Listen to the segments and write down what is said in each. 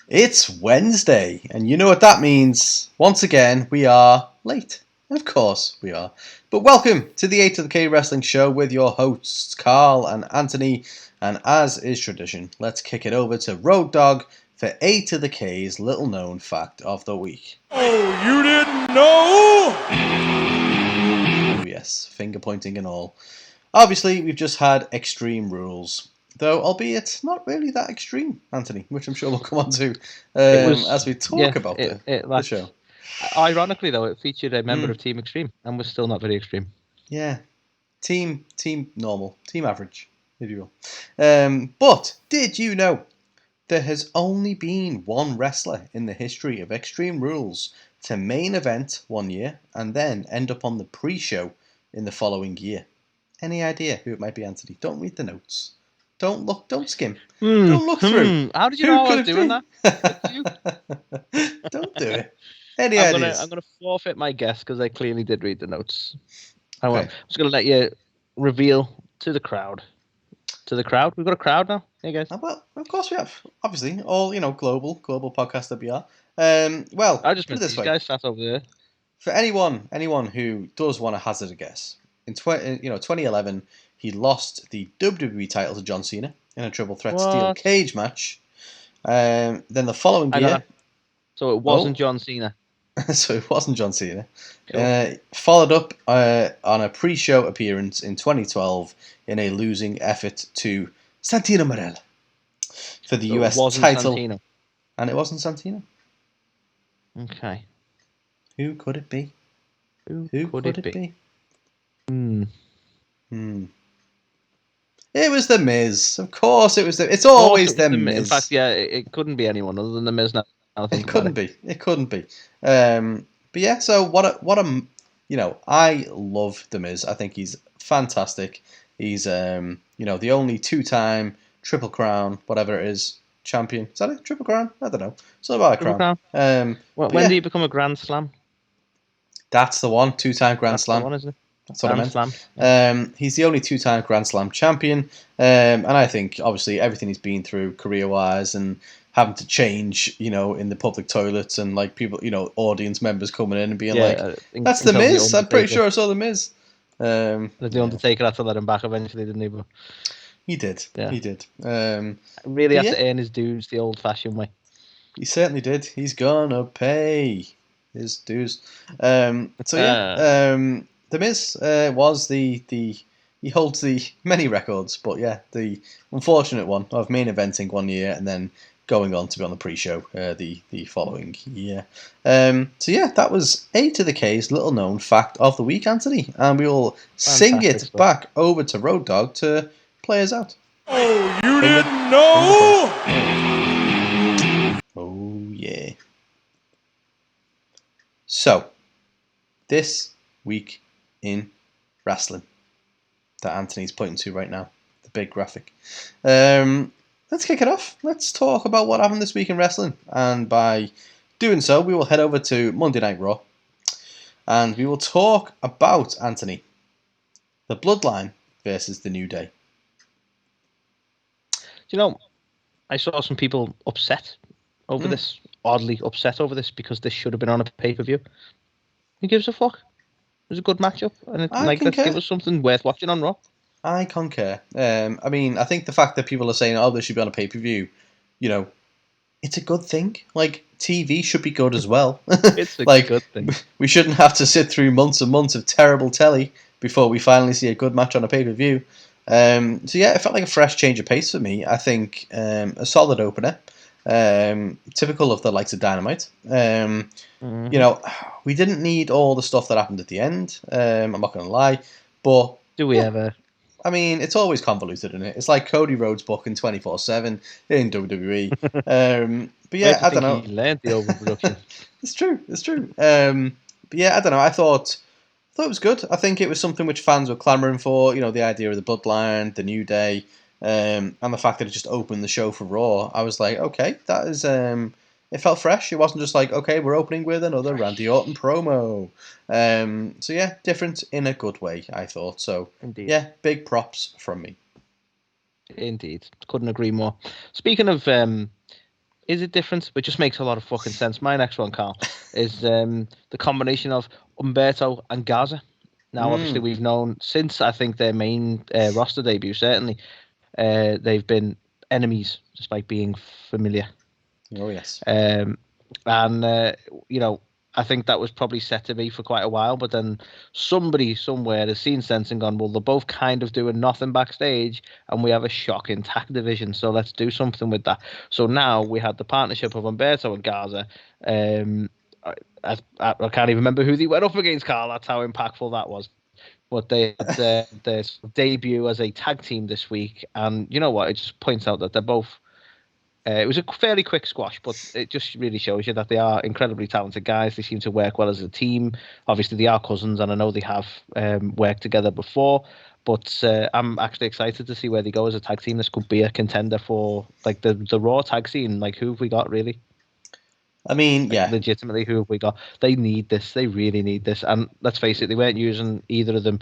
It's Wednesday, and you know what that means. Once again, we are late. Of course we are. But welcome to the A2theK Wrestling Show with your hosts, Carl and Anthony. And as is tradition, let's kick it over to Road Dogg for A2theK's little known fact of the week. Oh, you didn't know? Oh yes, finger pointing and all. Obviously, we've just had Extreme Rules. Though, albeit not really that extreme, Anthony, which I'm sure we'll come on to as we talk about the show. Ironically, though, it featured a member of Team Extreme and was still not very extreme. Yeah, team normal, team average, if you will. But did you know there has only been one wrestler in the history of Extreme Rules to main event one year and then end up on the pre-show in the following year? Any idea who it might be, Anthony? Don't read the notes. Don't skim. Don't look through. How did you know I was doing that? Don't do it. Any ideas? I'm going to forfeit my guess because I clearly did read the notes. Okay. I'm just going to let you reveal to the crowd. To the crowd? We've got a crowd now. Hey, guys. Well, of course we have. Obviously, all global podcast that we are. Well, I just meant these guys sat over there. For anyone who does want to hazard a guess, in 2011. He lost the WWE title to John Cena in a triple threat steel cage match. Then the following year... So it wasn't John Cena. So it wasn't John Cena. Cool. Followed up on a pre-show appearance in 2012 in a losing effort to Santino Marella for the US title. Santino. And it wasn't Santino. Okay. Who could it be? Who could it be? It was The Miz. Of course it was It's always The Miz. In fact, yeah, it couldn't be anyone other than The Miz now. It couldn't be. But yeah, so what a I love The Miz. I think he's fantastic. He's the only 2-time Triple Crown, whatever it is, champion. Is that it? Triple Crown? I don't know. It's not about a crown. When do you become a Grand Slam? That's the one. 2-time Grand Slam. The one, isn't it? That's what I meant. He's the only 2-time Grand Slam champion, and I think obviously everything he's been through career-wise and having to change, in the public toilets and like people, audience members coming in and being "That's The Miz." I'm pretty sure I saw The Miz. The Undertaker had to let him back eventually, didn't he? But he did. Yeah. He did. Really had to earn his dues the old-fashioned way. He certainly did. He's gonna pay his dues. The Miz was he holds the many records, but yeah, the unfortunate one of main eventing one year and then going on to be on the pre-show the following year. So yeah, that was A2theK's little known fact of the week, Anthony, and we will sing it back over to Road Dogg to play us out. Oh, you didn't know? Oh yeah. So this week in wrestling that Anthony's pointing to right now, the big graphic. Let's kick it off. Let's talk about what happened this week in wrestling, and by doing so we will head over to Monday Night Raw and we will talk about, Anthony, the Bloodline versus the New Day. I saw some people upset over this, oddly upset over this, because this should have been on a pay-per-view. Who gives a fuck? It was a good matchup, and let's give us something worth watching on Raw. I concur. I think the fact that people are saying, "Oh, this should be on a pay-per-view," it's a good thing. Like, TV should be good as well. It's a good thing. We shouldn't have to sit through months and months of terrible telly before we finally see a good match on a pay-per-view. So yeah, it felt like a fresh change of pace for me. I think a solid opener. Typical of the likes of Dynamite. We didn't need all the stuff that happened at the end. I'm not going to lie, but do we ever? I mean, it's always convoluted, isn't it? It's like Cody Rhodes booking 24/7 in WWE. But yeah, I don't know. He learned the overproduction. It's true. But yeah, I don't know. I thought it was good. I think it was something which fans were clamouring for. The idea of the Bloodline, the New Day. And the fact that it just opened the show for Raw, I was like, okay, that is it felt fresh. It wasn't just like, okay, we're opening with another Randy Orton promo. So yeah, different in a good way, I thought. So Indeed. Yeah, big props from me. Indeed, couldn't agree more. Speaking of Is it different? It just makes a lot of fucking sense. My next one, Carl, is the combination of Humberto and Garza. Now, obviously, we've known since, I think, their main roster debut, certainly, they've been enemies despite being familiar. Oh, yes. And, I think that was probably set to be for quite a while, but then somebody somewhere has seen sense and gone, well, they're both kind of doing nothing backstage, and we have a shocking tag division, so let's do something with that. So now we had the partnership of Humberto and Garza. I can't even remember who they went up against, Carl. That's how impactful that was. But they had their debut as a tag team this week, and you know what? It just points out that they're both. It was a fairly quick squash, but it just really shows you that they are incredibly talented guys. They seem to work well as a team. Obviously, they are cousins, and I know they have worked together before. But I'm actually excited to see where they go as a tag team. This could be a contender for like the Raw tag scene. Like, who have we got really? I mean, Like, yeah. legitimately, who have we got? They need this. They really need this. And let's face it, they weren't using either of them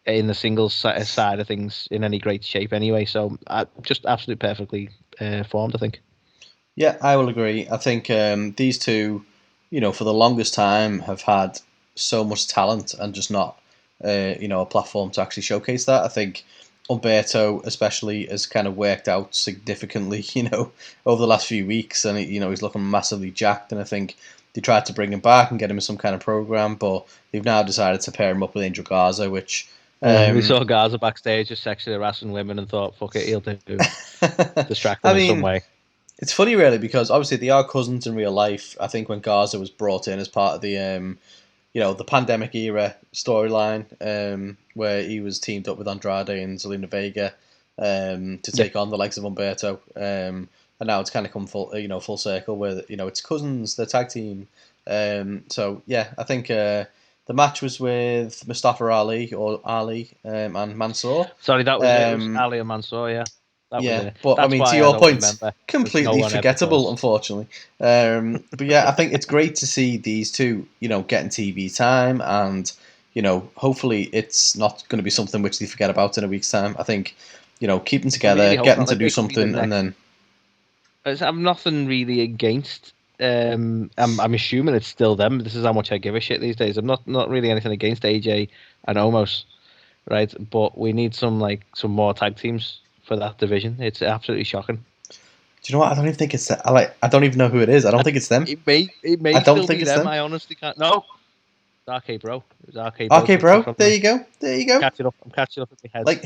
in the singles side of things in any great shape anyway. So just absolutely perfectly formed, I think. Yeah, I will agree. I think these two, for the longest time have had so much talent and just not, a platform to actually showcase that. I think Umberto especially has kind of worked out significantly, over the last few weeks, and he's looking massively jacked. And I think they tried to bring him back and get him in some kind of program, but they've now decided to pair him up with Angel Garza, which. We saw Garza backstage just sexually harassing women and thought, fuck it, he'll do. Distract them in some way. It's funny, really, because obviously they are cousins in real life. I think when Garza was brought in as part of the, the pandemic era storyline, where he was teamed up with Andrade and Zelina Vega to take on the likes of Humberto, and now it's kind of come full circle where it's cousins, the tag team. So yeah, I think. The match was with Mustafa Ali and Mansoor. Sorry, that was it. It was Ali and Mansoor, yeah. But that's I mean, why to your point, remember, completely forgettable, unfortunately. But yeah, I think it's great to see these two, getting TV time, and hopefully it's not going to be something which they forget about in a week's time. I think, keep them together, really get them to do something, and then. I'm nothing really against. I'm assuming it's still them. This is how much I give a shit these days. I'm not really anything against AJ and Omos, right? But we need some more tag teams for that division. It's absolutely shocking. Do you know what? I don't even think it's that. I don't even know who it is. I don't think it's them. It may I don't still think be it's them. I honestly can't. No. RK Bro. RK Bro. There you go. I'm catching up in my head. Like,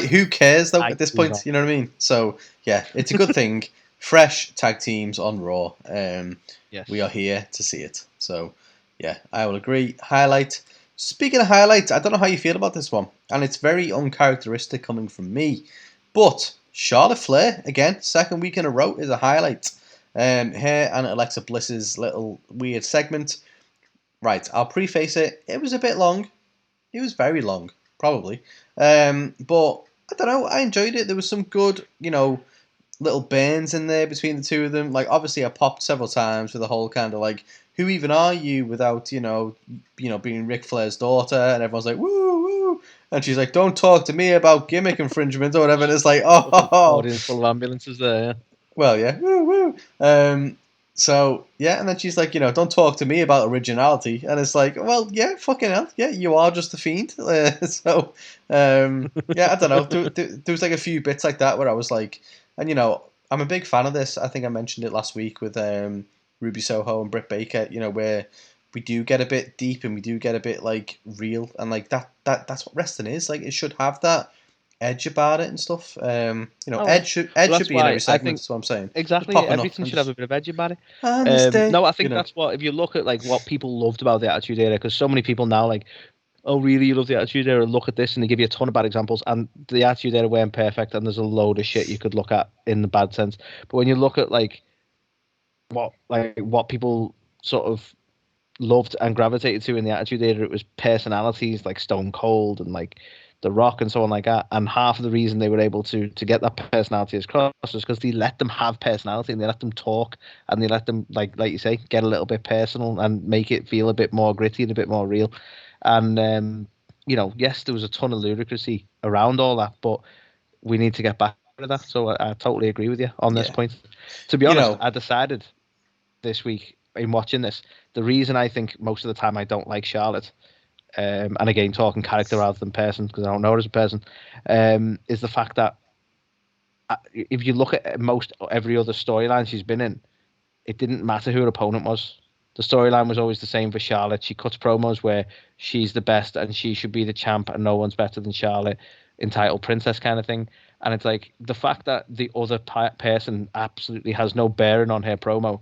who cares though at this point? You know what I mean? So yeah, it's a good thing. Fresh tag teams on Raw. Yes. We are here to see it. So, yeah, I will agree. Highlight. Speaking of highlights, I don't know how you feel about this one. And it's very uncharacteristic coming from me. But Charlotte Flair, again, second week in a row, is a highlight. Her and Alexa Bliss's little weird segment. Right, I'll preface it. It was a bit long. It was very long, probably. But, I don't know, I enjoyed it. There was some good, little burns in there between the two of them. Like, obviously I popped several times with the whole kind of like, who even are you without, being Ric Flair's daughter? And everyone's like, woo, woo. And she's like, don't talk to me about gimmick infringement or whatever. And it's like, oh. Audience full of ambulances there, yeah. Well, yeah, woo, woo. So, yeah, and then she's like, don't talk to me about originality. And it's like, well, yeah, fucking hell. Yeah, you are just a fiend. Yeah, I don't know. There was like a few bits like that where I was like, and I'm a big fan of this. I think I mentioned it last week with Ruby Soho and Britt Baker. Where we do get a bit deep and we do get a bit like real, and like that's what wrestling is. Like, it should have that edge about it and stuff. Edge should be in every segment. That's what I'm saying. Exactly. Everything should have a bit of edge about it. I think that's what, if you look at like what people loved about the Attitude Era, because so many people now like, oh, really? You love the Attitude Era? Look at this, and they give you a ton of bad examples. And the Attitude Era weren't perfect, and there's a load of shit you could look at in the bad sense. But when you look at what people sort of loved and gravitated to in the Attitude Era, it was personalities like Stone Cold and like The Rock and so on like that. And half of the reason they were able to get that personality across was because they let them have personality and they let them talk and they let them like you say, get a little bit personal and make it feel a bit more gritty and a bit more real. And, yes, there was a ton of ludicrousy around all that, but we need to get back of that. So I totally agree with you on this point. To be You honest, know- I decided this week in watching this, the reason I think most of the time I don't like Charlotte, and again talking character rather than person because I don't know her as a person, is the fact that if you look at most every other storyline she's been in, it didn't matter who her opponent was. The storyline was always the same for Charlotte. She cuts promos where she's the best and she should be the champ and no one's better than Charlotte, entitled princess kind of thing. And it's like the fact that the other person absolutely has no bearing on her promo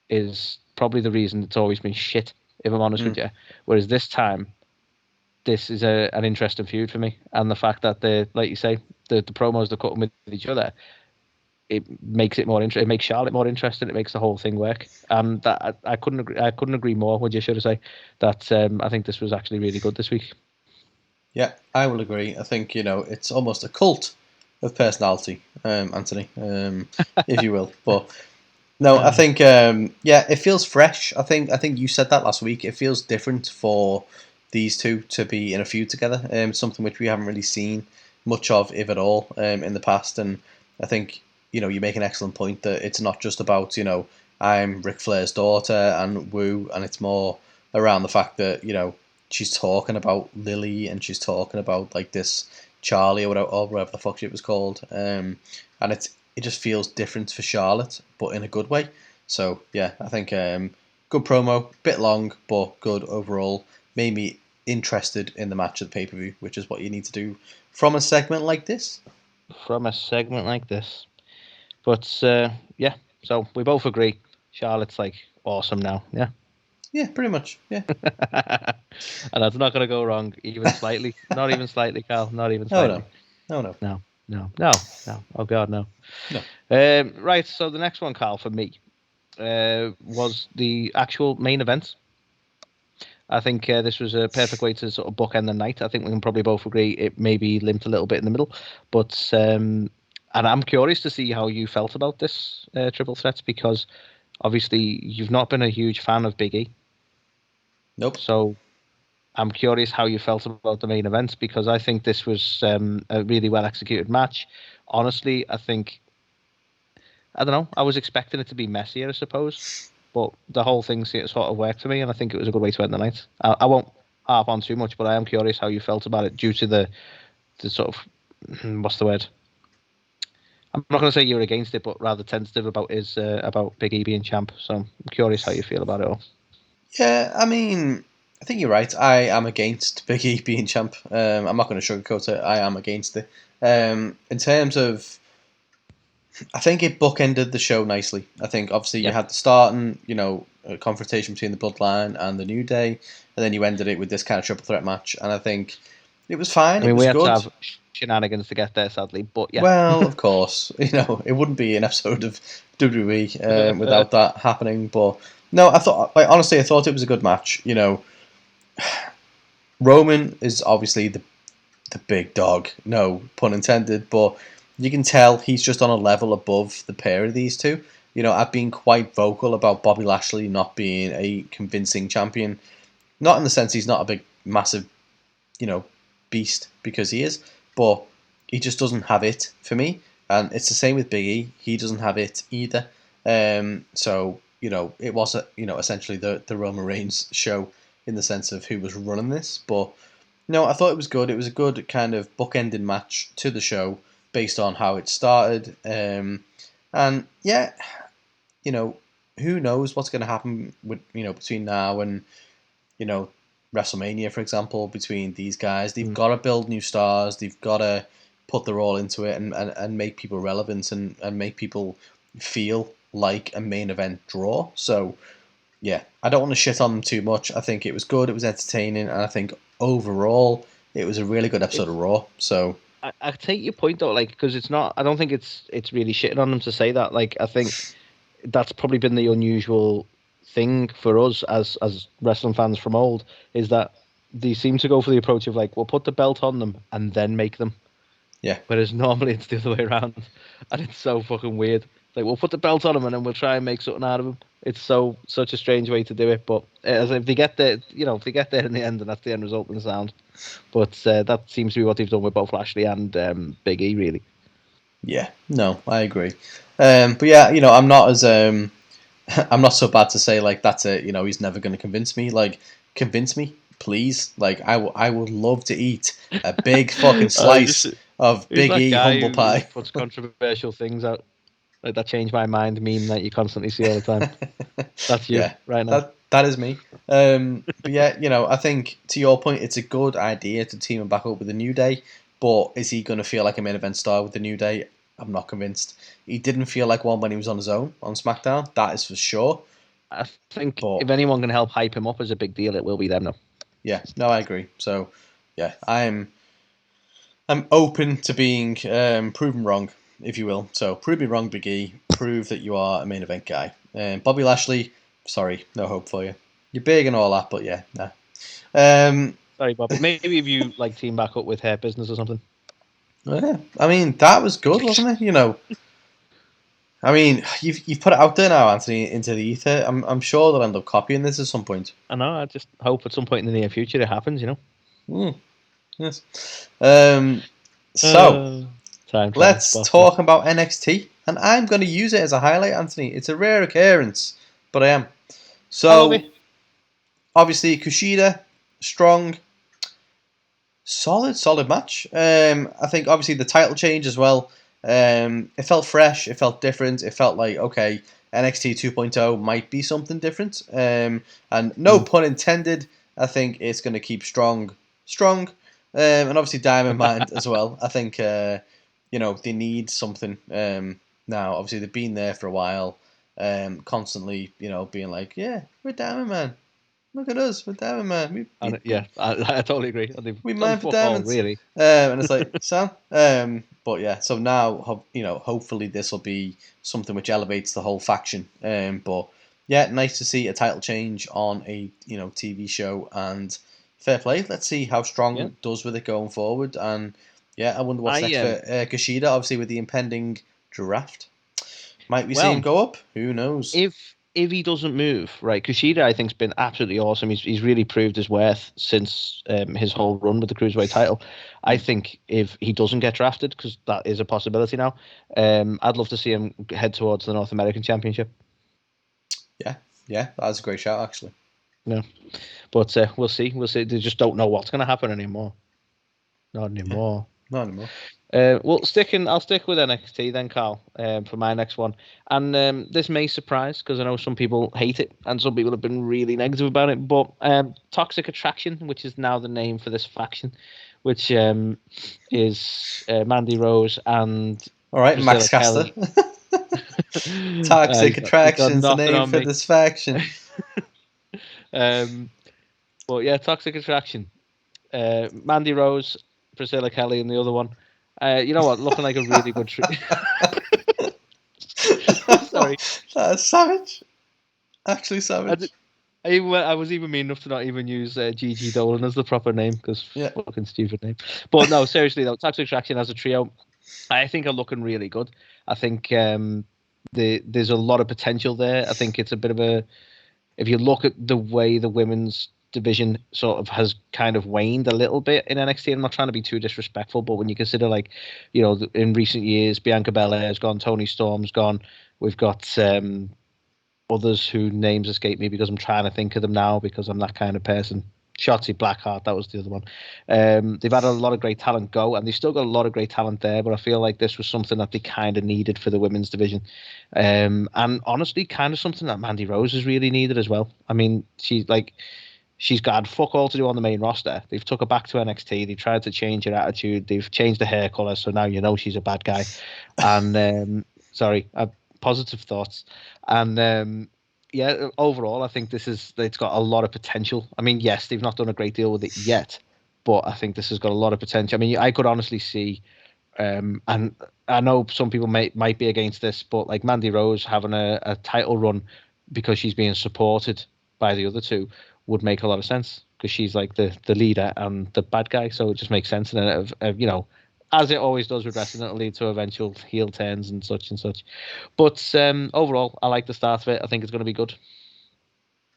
is probably the reason it's always been shit, if I'm honest with you. Whereas this time, this is an interesting feud for me. And the fact that like you say, the promos they're cutting with each other, it makes it more interesting. It makes Charlotte more interesting. It makes the whole thing work. And that I couldn't agree. I couldn't agree more. Would you should I say that? I think this was actually really good this week. Yeah, I will agree. I think it's almost a cult of personality, Anthony, if you will. But no, I think it feels fresh. I think you said that last week. It feels different for these two to be in a feud together. Something which we haven't really seen much of, if at all, in the past. And I think you make an excellent point that it's not just about I'm Ric Flair's daughter and woo, and it's more around the fact that she's talking about Lily and she's talking about like this Charlie or whatever the fuck she was called, and it just feels different for Charlotte, but in a good way. So yeah, I think good promo, bit long, but good overall. Made me interested in the match at the pay-per-view, which is what you need to do from a segment like this. But yeah, so we both agree Charlotte's like awesome now. Yeah. Yeah, pretty much. Yeah. And that's not going to go wrong even slightly. Not even slightly, Cal. Not even slightly. No. Oh God, no. Right. So the next one, Carl, for me, was the actual main event. I think this was a perfect way to sort of bookend the night. I think we can probably both agree it maybe limped a little bit in the middle, but and I'm curious to see how you felt about this triple threat because obviously you've not been a huge fan of Big E. Nope. So I'm curious how you felt about the main event because I think this was a really well executed match. Honestly, I don't know. I was expecting it to be messier, I suppose, but the whole thing sort of worked for me, and I think it was a good way to end the night. I won't harp on too much, but I am curious how you felt about it due to the sort of what's the word? I'm not going to say you're against it, but rather tentative about about Big E being champ. So I'm curious how you feel about it all. Yeah, I mean, I think you're right. I am against Big E being champ. I'm not going to sugarcoat it. I am against it. In terms of, I think it bookended the show nicely. I think obviously you had the starting, a confrontation between the Bloodline and the New Day, and then you ended it with this kind of triple threat match. And I think it was fine. I mean, it was we had good. to have shenanigans to get there, sadly, but yeah. Well, of course, it wouldn't be an episode of WWE without that happening. But no, I thought, honestly, I thought it was a good match. Roman is obviously the big dog, no pun intended, but you can tell he's just on a level above the pair of these two. I've been quite vocal about Bobby Lashley not being a convincing champion. Not in the sense he's not a big, massive, beast, because he is, but he just doesn't have it for me. And it's the same with Big E. He doesn't have it either. So, it was, essentially the Roman Reigns show in the sense of who was running this. But, no, I thought it was good. It was a good kind of bookending match to the show based on how it started. And, yeah, who knows what's going to happen with, between now and, WrestleMania, for example, between these guys. They've got to build new stars. They've got to put their all into it and make people relevant and make people feel like a main event draw. So, yeah, I don't want to shit on them too much. I think it was good. It was entertaining. And I think overall, it was a really good episode of Raw. So I take your point though, because it's not. I don't think it's really shitting on them to say that. I think that's probably been the unusual thing for us as wrestling fans from old is that they seem to go for the approach of we'll put the belt on them and then make them. Yeah. Whereas normally it's the other way around, and it's so fucking weird. We'll put the belt on them and then we'll try and make something out of them. It's such a strange way to do it, but if they get there, if they get there in the end, and that's the end result in the sound. But that seems to be what they've done with both Lashley and Big E, really. Yeah, no, I agree. But yeah, I'm not as I'm not so bad to say like that's it. He's never going to convince me. Like, convince me, please. Like, I would love to eat a big fucking Just, slice of who's Big that E guy humble who pie. puts controversial things out? Like that change my mind meme that you constantly see all the time. That's you Yeah, right now. that is me. But yeah, I think to your point, it's a good idea to team him back up with the New Day. But is he going to feel like a main event star with the New Day? I'm not convinced. He didn't feel like one when he was on his own on SmackDown. That is for sure. I think But if anyone can help hype him up as a big deal, it will be them now. yeah, no, I agree. So yeah, I'm open to being proven wrong, if you will. So prove me wrong, Big E. Prove that you are a main event guy. Bobby Lashley, sorry, no hope for you. You're big and all that, but yeah, nah. Sorry, Bobby. Maybe if you like team back up with Hair Business or something. Yeah, I mean that was good, wasn't it? I mean you've put it out there now, Anthony, into the ether. I'm sure they'll end up copying this at some point. I know. I just hope at some point in the near future it happens. Yes. So Time travel. let's talk about NXT, and I'm going to use it as a highlight, Anthony. It's a rare occurrence, but I am. I love So it. obviously Kushida, strong, solid match. I think obviously the title change as well. It felt fresh. It felt different. It felt like okay, NXT 2.0 might be something different. And no pun intended. I think it's going to keep strong. And obviously Diamond Mine as well. I think they need something now. Obviously they've been there for a while. Constantly being like, yeah, we're Diamond Man. Look at us, we're Diamond Man. I totally agree. We Done mine for fuck all, diamonds. really. And it's like, Sam. But yeah, so now, hopefully this will be something which elevates the whole faction. But yeah, nice to see a title change on a TV show, and fair play. Let's see how Strong Yeah. does with it going forward. And yeah, I wonder what's I next for Kushida. Obviously, with the impending draft, might we see him well, go up? Who knows? if he doesn't move, right, Kushida I think's been absolutely awesome. He's really proved his worth since his whole run with the cruiserweight title. I think if he doesn't get drafted, because that is a possibility now, I'd love to see him head towards the North American Championship. Yeah, that's a great shout actually. No, but we'll see. We'll see. They just don't know what's going to happen anymore. Not anymore. Not anymore. I'll stick with NXT then, Carl, for my next one. And this may surprise because I know some people hate it and some people have been really negative about it. But Toxic Attraction, which is now the name for this faction, which is Mandy Rose and all right, Priscilla Max Caster. Toxic Attraction's the name for this faction. But yeah, Toxic Attraction. Mandy Rose, Priscilla Kelly, and the other one. You know what? Looking like a really good treat. Sorry. That's savage. Actually savage. I was even mean enough to not even use Gigi Dolan as the proper name because Yeah. fucking stupid name. But no, seriously though, Toxic Attraction as a trio, I think are looking really good. I think there's a lot of potential there. I think it's a bit of a, if you look at the way the women's division sort of has kind of waned a little bit in NXT. I'm not trying to be too disrespectful, but when you consider in recent years, Bianca Belair's gone, Toni Storm's gone. We've got others whose names escape me because I'm trying to think of them now because I'm that kind of person. Shotzi Blackheart, that was the other one. They've had a lot of great talent go, and they've still got a lot of great talent there, but I feel like this was something that they kind of needed for the women's division. And honestly, kind of something that Mandy Rose has really needed as well. I mean, she's got fuck all to do on the main roster. They've took her back to NXT. They tried to change her attitude. They've changed the hair color, so now she's a bad guy. And positive thoughts. And yeah, overall, I think it's got a lot of potential. I mean, yes, they've not done a great deal with it yet, but I think this has got a lot of potential. I mean, I could honestly see, and I know some people might be against this, but like Mandy Rose having a title run because she's being supported by the other two would make a lot of sense because she's like the leader and the bad guy, so it just makes sense. And as it always does with wrestling, it'll lead to eventual heel turns and such and such. But overall, I like the start of it. I think it's going to be good.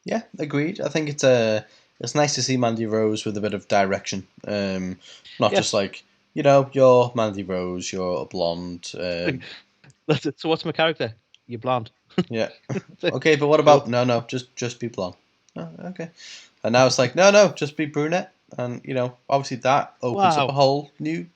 Yeah, agreed. I think it's nice to see Mandy Rose with a bit of direction. Not just like you're Mandy Rose, you're a blonde. So what's my character? You're blonde. Yeah. Okay, but what about no, just be blonde. Oh, okay. And now it's like no, just be brunette, and obviously that opens up a whole new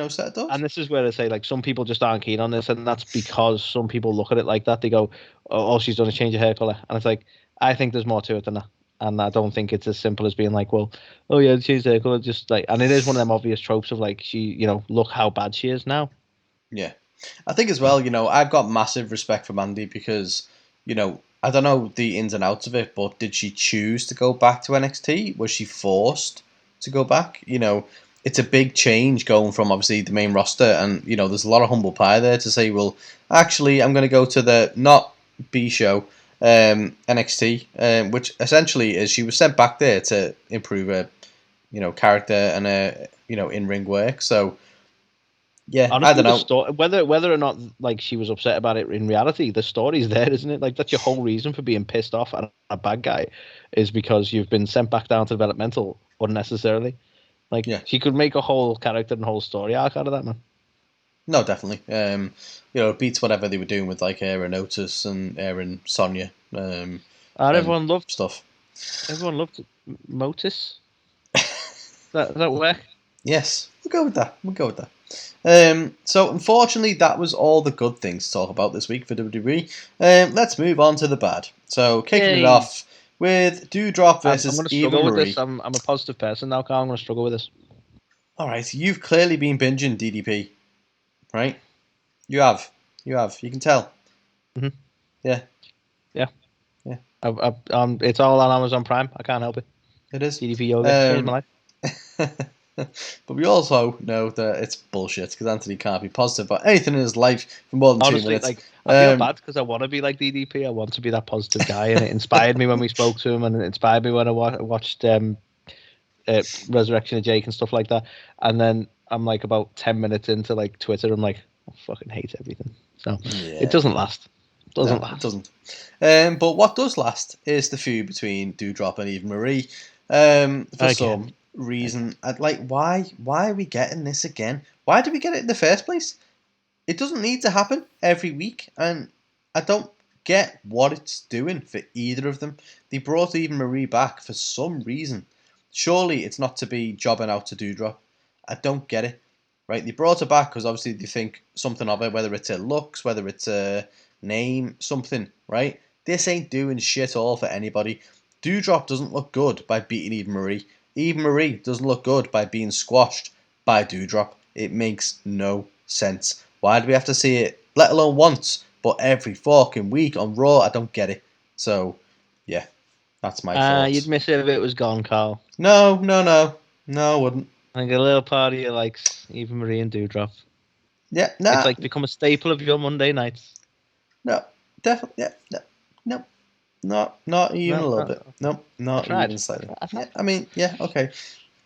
set of doors. And this is where I say, like, some people just aren't keen on this, and that's because some people look at it like that. They go, "Oh, all she's done is change her hair color," and it's like, I think there's more to it than that, and I don't think it's as simple as being like, "Well, oh yeah, change her hair color," just like, and it is one of them obvious tropes of like, she, look how bad she is now. Yeah, I think as well. I've got massive respect for Mandy because, I don't know the ins and outs of it, but did she choose to go back to NXT? Was she forced to go back? It's a big change going from obviously the main roster, and there's a lot of humble pie there to say, well, actually, I'm going to go to the not B show, NXT, which essentially is she was sent back there to improve her, character and her, in ring work. So. Yeah, honestly, I don't know whether or not like she was upset about it. In reality, the story's there, isn't it? Like that's your whole reason for being pissed off at a bad guy, is because you've been sent back down to developmental unnecessarily. Like she could make a whole character and whole story arc out of that, man. No, definitely. It beats whatever they were doing with like Aaron Otis and Aaron Sonya. Everyone loved stuff. Everyone loved Motus. that work? Yes, we'll go with that. So unfortunately, that was all the good things to talk about this week for WWE. Let's move on to the bad. So kicking it off with Doudrop versus Eva Marie. With this. I'm a positive person now, Carl. I'm going to struggle with this. All right, you've clearly been binging DDP, right? You have. You can tell. Mm-hmm. Yeah. It's all on Amazon Prime. I can't help it. It is. DDP Yoga changed my life. But we also know that it's bullshit because Anthony can't be positive about anything in his life for more than 2 minutes. Like, I feel bad because I want to be like DDP. I want to be that positive guy, and it inspired me when we spoke to him, and it inspired me when I watched Resurrection of Jake and stuff like that. And then I'm like about 10 minutes into like Twitter, I'm like, I fucking hate everything. So it doesn't last. It doesn't. But what does last is the feud between Doudrop and Eva Marie. For some reason, I'd like why are we getting this again? Why did we get it in the first place? It doesn't need to happen every week, and I don't get what it's doing for either of them. They brought Eva Marie back for some reason. Surely it's not to be jobbing out to Doudrop. I don't get it. Right? They brought her back because obviously they think something of her, whether it's her looks, whether it's her name, something, right? This ain't doing shit all for anybody. Doudrop doesn't look good by beating Eva Marie. Eva Marie doesn't look good by being squashed by Doudrop. It makes no sense. Why do we have to see it, let alone once, but every fucking week on Raw? I don't get it. So, yeah, that's my thoughts. You'd miss it if it was gone, Carl. No, I wouldn't. I think a little part of you likes Eva Marie and Doudrop. Yeah, no. It's like become a staple of your Monday nights. No, definitely, no. Not even a little bit. Nope, not even slightly. I mean, yeah, okay.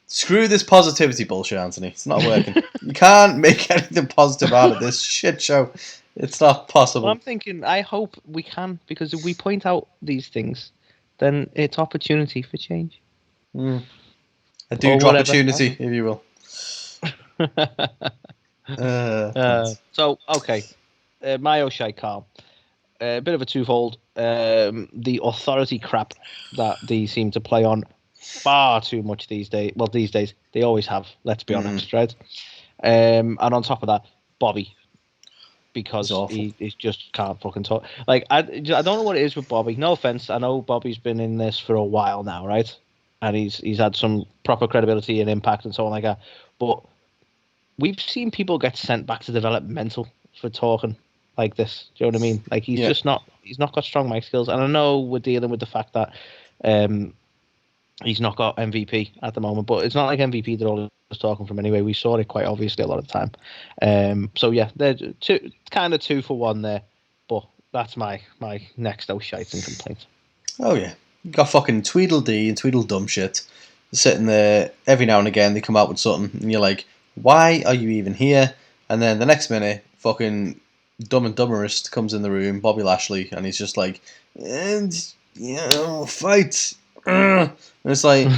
Screw this positivity bullshit, Anthony. It's not working. You can't make anything positive out of this shit show. It's not possible. Well, I'm thinking, I hope we can, because if we point out these things, then it's opportunity for change. A Doudrop opportunity, if you will. So, okay. My O'Shea, Carl. A bit of a twofold. The authority crap that they seem to play on far too much these days. Well, these days they always have. Let's be honest, right? And on top of that, Bobby, because he just can't fucking talk. Like I don't know what it is with Bobby. No offense, I know Bobby's been in this for a while now, right? And he's had some proper credibility and impact and so on like that. But we've seen people get sent back to developmental for talking like this. Do you know what I mean? Like he's just not. He's not got strong mic skills, and I know we're dealing with the fact that he's not got MVP at the moment. But it's not like MVP that all was talking from anyway. We saw it quite obviously a lot of the time. So yeah, they're two for one there. But that's my next shites and complaints. Oh yeah, you got fucking Tweedledee and Tweedledum shit sitting there every now and again. They come out with something, and you're like, why are you even here? And then the next minute, fucking Dumb and Dumberest comes in the room, Bobby Lashley, and he's just like, and fight. And it's like,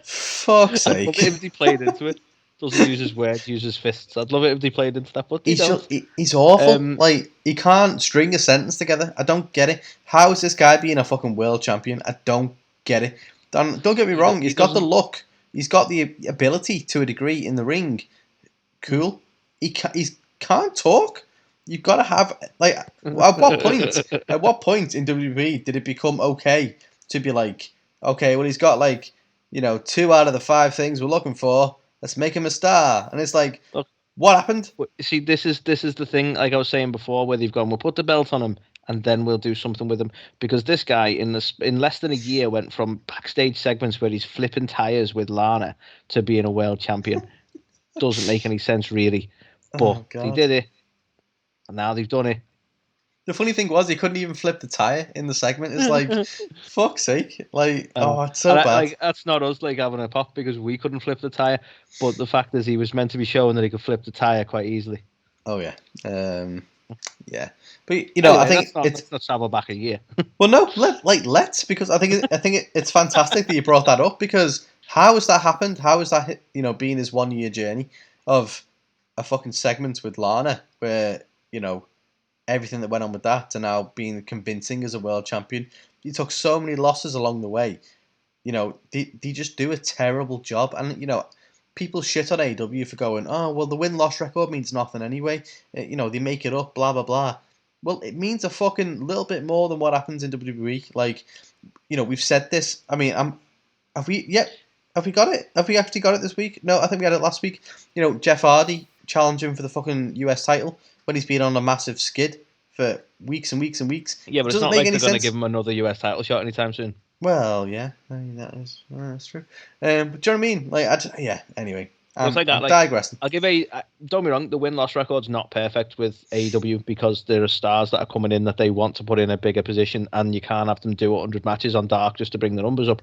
fuck's sake. He played into it. Doesn't use his words, uses fists. I'd love it if they played into that, but they don't. He's awful. He can't string a sentence together. I don't get it. How is this guy being a fucking world champion? I don't get it. Don't get me wrong. He's got the look. He's got the ability to a degree in the ring. Cool. He can't talk. You've got to have at what point? At what point in WWE did it become okay to be like, okay, well he's got 2 out of the 5 things we're looking for. Let's make him a star. And it's like, look, what happened? See, this is the thing. Like I was saying before, where they've gone, we'll put the belt on him, and then we'll do something with him. Because this guy in less than a year went from backstage segments where he's flipping tires with Lana to being a world champion. Doesn't make any sense really, but they did it, and now they've done it. The funny thing was he couldn't even flip the tire in the segment. It's like, fuck's sake! It's so bad. That's not us having a pop because we couldn't flip the tire. But the fact is, he was meant to be showing that he could flip the tire quite easily. Oh yeah, yeah. But anyway, I think let's not travel back a year. Well, no, let's because I think it's fantastic that you brought that up because how has that happened? How has that been his 1 year journey of a fucking segment with Lana where everything that went on with that to now being convincing as a world champion. He took so many losses along the way. They just do a terrible job. And, people shit on AEW for going, oh, well, the win-loss record means nothing anyway. They make it up, blah, blah, blah. Well, it means a fucking little bit more than what happens in WWE. We've said this. I mean, have we got it? Have we actually got it this week? No, I think we had it last week. Jeff Hardy challenging for the fucking US title when he's been on a massive skid for weeks and weeks and weeks. Yeah, but it's not like they're going to give him another US title shot anytime soon. Well, yeah, I mean, that's true. But do you know what I mean? Anyway. I'm digressing. I'll give don't be wrong, the win-loss record's not perfect with AEW because there are stars that are coming in that they want to put in a bigger position and you can't have them do 100 matches on Dark just to bring the numbers up.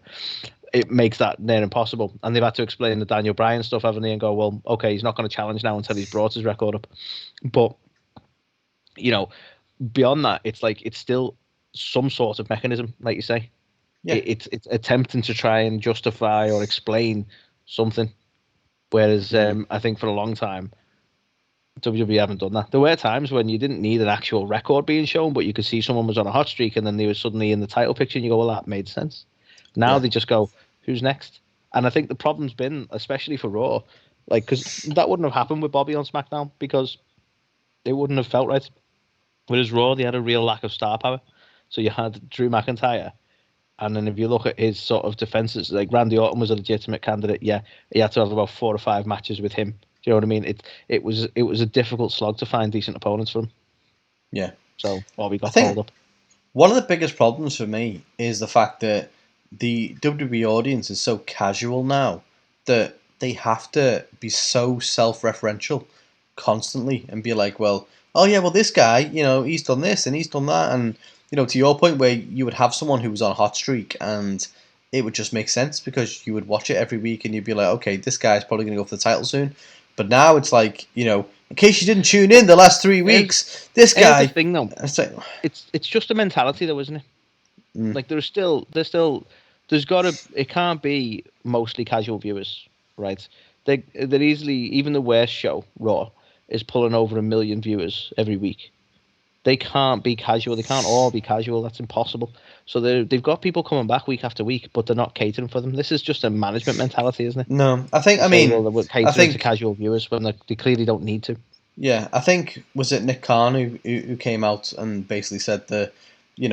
It makes that near impossible. And they've had to explain the Daniel Bryan stuff, haven't they? And go, well, okay, he's not going to challenge now until he's brought his record up. But, beyond that, it's still some sort of mechanism, like you say. Yeah. It's attempting to try and justify or explain something. Whereas I think for a long time, WWE haven't done that. There were times when you didn't need an actual record being shown, but you could see someone was on a hot streak and then they were suddenly in the title picture and you go, well, that made sense. Now they just go, who's next? And I think the problem's been, especially for Raw, because that wouldn't have happened with Bobby on SmackDown because it wouldn't have felt right. Whereas Raw, they had a real lack of star power. So you had Drew McIntyre. And then if you look at his sort of defenses, like Randy Orton was a legitimate candidate. Yeah, he had to have about 4 or 5 matches with him. Do you know what I mean? It was a difficult slog to find decent opponents for him. Yeah. So Bobby got called up. One of the biggest problems for me is the fact that the WWE audience is so casual now that they have to be so self-referential constantly and be like, well, oh yeah, well this guy, he's done this and he's done that, and to your point where you would have someone who was on a hot streak and it would just make sense because you would watch it every week and you'd be like, okay, this guy's probably going to go for the title soon. But now it's like, in case you didn't tune in the last 3 weeks, this guy. Here's the thing, though. It's just a mentality, though, isn't it? Like there's got to. It can't be mostly casual viewers, right? They're easily, even the worst show, Raw, is pulling over 1 million viewers every week. They can't be casual. They can't all be casual. That's impossible. So they've got people coming back week after week, but they're not catering for them. This is just a management mentality, isn't it? No, I think to casual viewers when they clearly don't need to. Yeah, I think, was it Nick Khan who came out and basically said that, we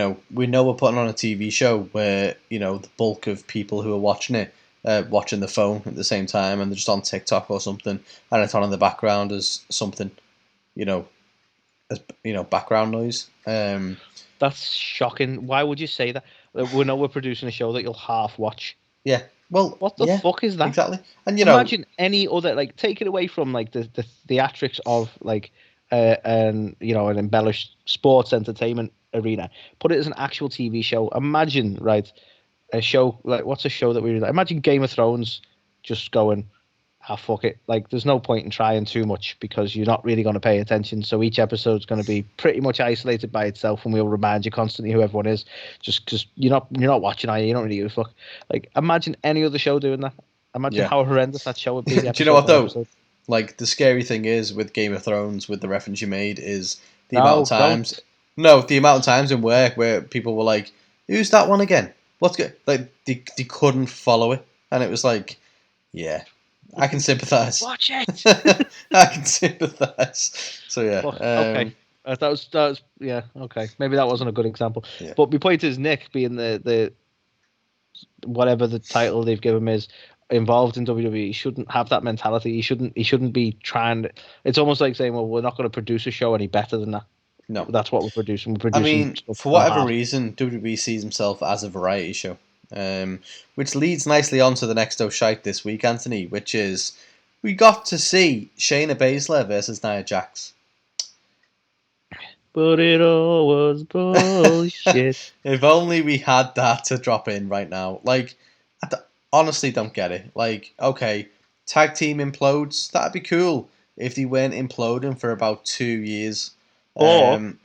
know we're putting on a TV show where, the bulk of people who are watching it watching the phone at the same time and they're just on TikTok or something and it's on in the background as something, background noise. That's shocking. Why would you say that? We know we're producing a show that you'll half watch. Yeah. Well, what the fuck is that? Exactly. And imagine any other, take it away from the theatrics of an embellished sports entertainment arena. Put it as an actual TV show. Imagine, right, a show what's a show that we really like? Imagine Game of Thrones just going, fuck it. There's no point in trying too much because you're not really going to pay attention. So each episode's going to be pretty much isolated by itself, and we'll remind you constantly who everyone is, just because you're not watching, are you? You don't really give a fuck. Imagine any other show doing that. Imagine how horrendous that show would be. Do you know what though? Like the scary thing is with Game of Thrones, with the reference you made, is the amount of times. Don't. No, the amount of times in work where people were like, "Who's that one again? What's good?" Like they couldn't follow it, and it was like, yeah, I can sympathise. Watch it. I can sympathise. So yeah. Okay. That was yeah. Okay. Maybe that wasn't a good example. Yeah. But my point is, Nick being the whatever the title they've given him is, involved in WWE, he shouldn't have that mentality. He shouldn't be trying. It's almost like saying, well, we're not going to produce a show any better than that. No, that's what we're producing. I mean, for whatever reason, WWE sees himself as a variety show, which leads nicely on to the next shite this week, Anthony, which is we got to see Shayna Basler versus Nia Jax. But it all was bullshit. If only we had that to drop in right now. Like, honestly don't get it. Like, okay, tag team implodes, that'd be cool if they weren't imploding for about 2 years. Or anyone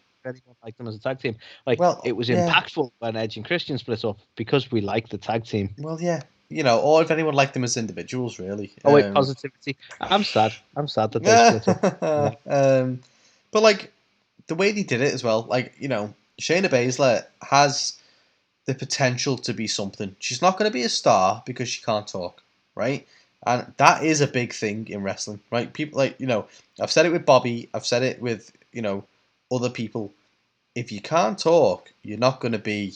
liked them as a tag team. Like, well, it was impactful when Edge and Christian split up because we liked the tag team. Well, yeah. You know, or if anyone liked them as individuals, really. Oh, wait, positivity. I'm sad that they split up. Yeah. But, like, the way they did it as well, like, you know, Shayna Basler has the potential to be something. She's not going to be a star because she can't talk, right? And that is a big thing in wrestling, right? People, like, you know, I've said it with Bobby, I've said it with, you know, other people. If you can't talk, you're not going to be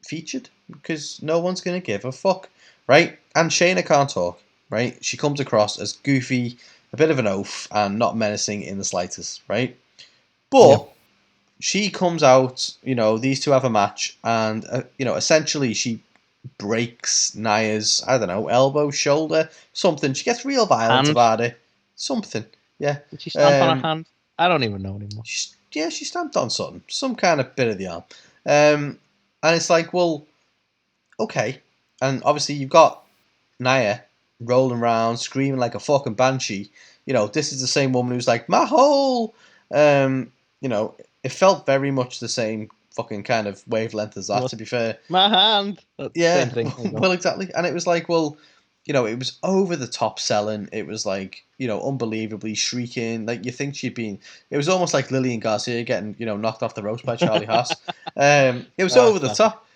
featured because no one's going to give a fuck, right? And Shayna can't talk, right? She comes across as goofy, a bit of an oaf, and not menacing in the slightest, right? But she comes out, you know, these two have a match, and, you know, essentially she breaks Nia's, I don't know, elbow, shoulder, something. She gets real violent about it. Something, yeah. Did she stamp on her hand? I don't even know anymore. She stamped on something. Some kind of bit of the arm. And it's like, well, okay. And obviously you've got Nia rolling around, screaming like a fucking banshee. You know, this is the same woman who's like, my hole! You know, it felt very much the same fucking kind of wavelength as that, to be fair. My hand! Yeah, same thing. Well, exactly. And it was like, well, you know, it was over the top selling. It was like, you know, unbelievably shrieking. Like, you think she'd been... It was almost like Lillian Garcia getting, you know, knocked off the ropes by Charlie Haas. It was over the top.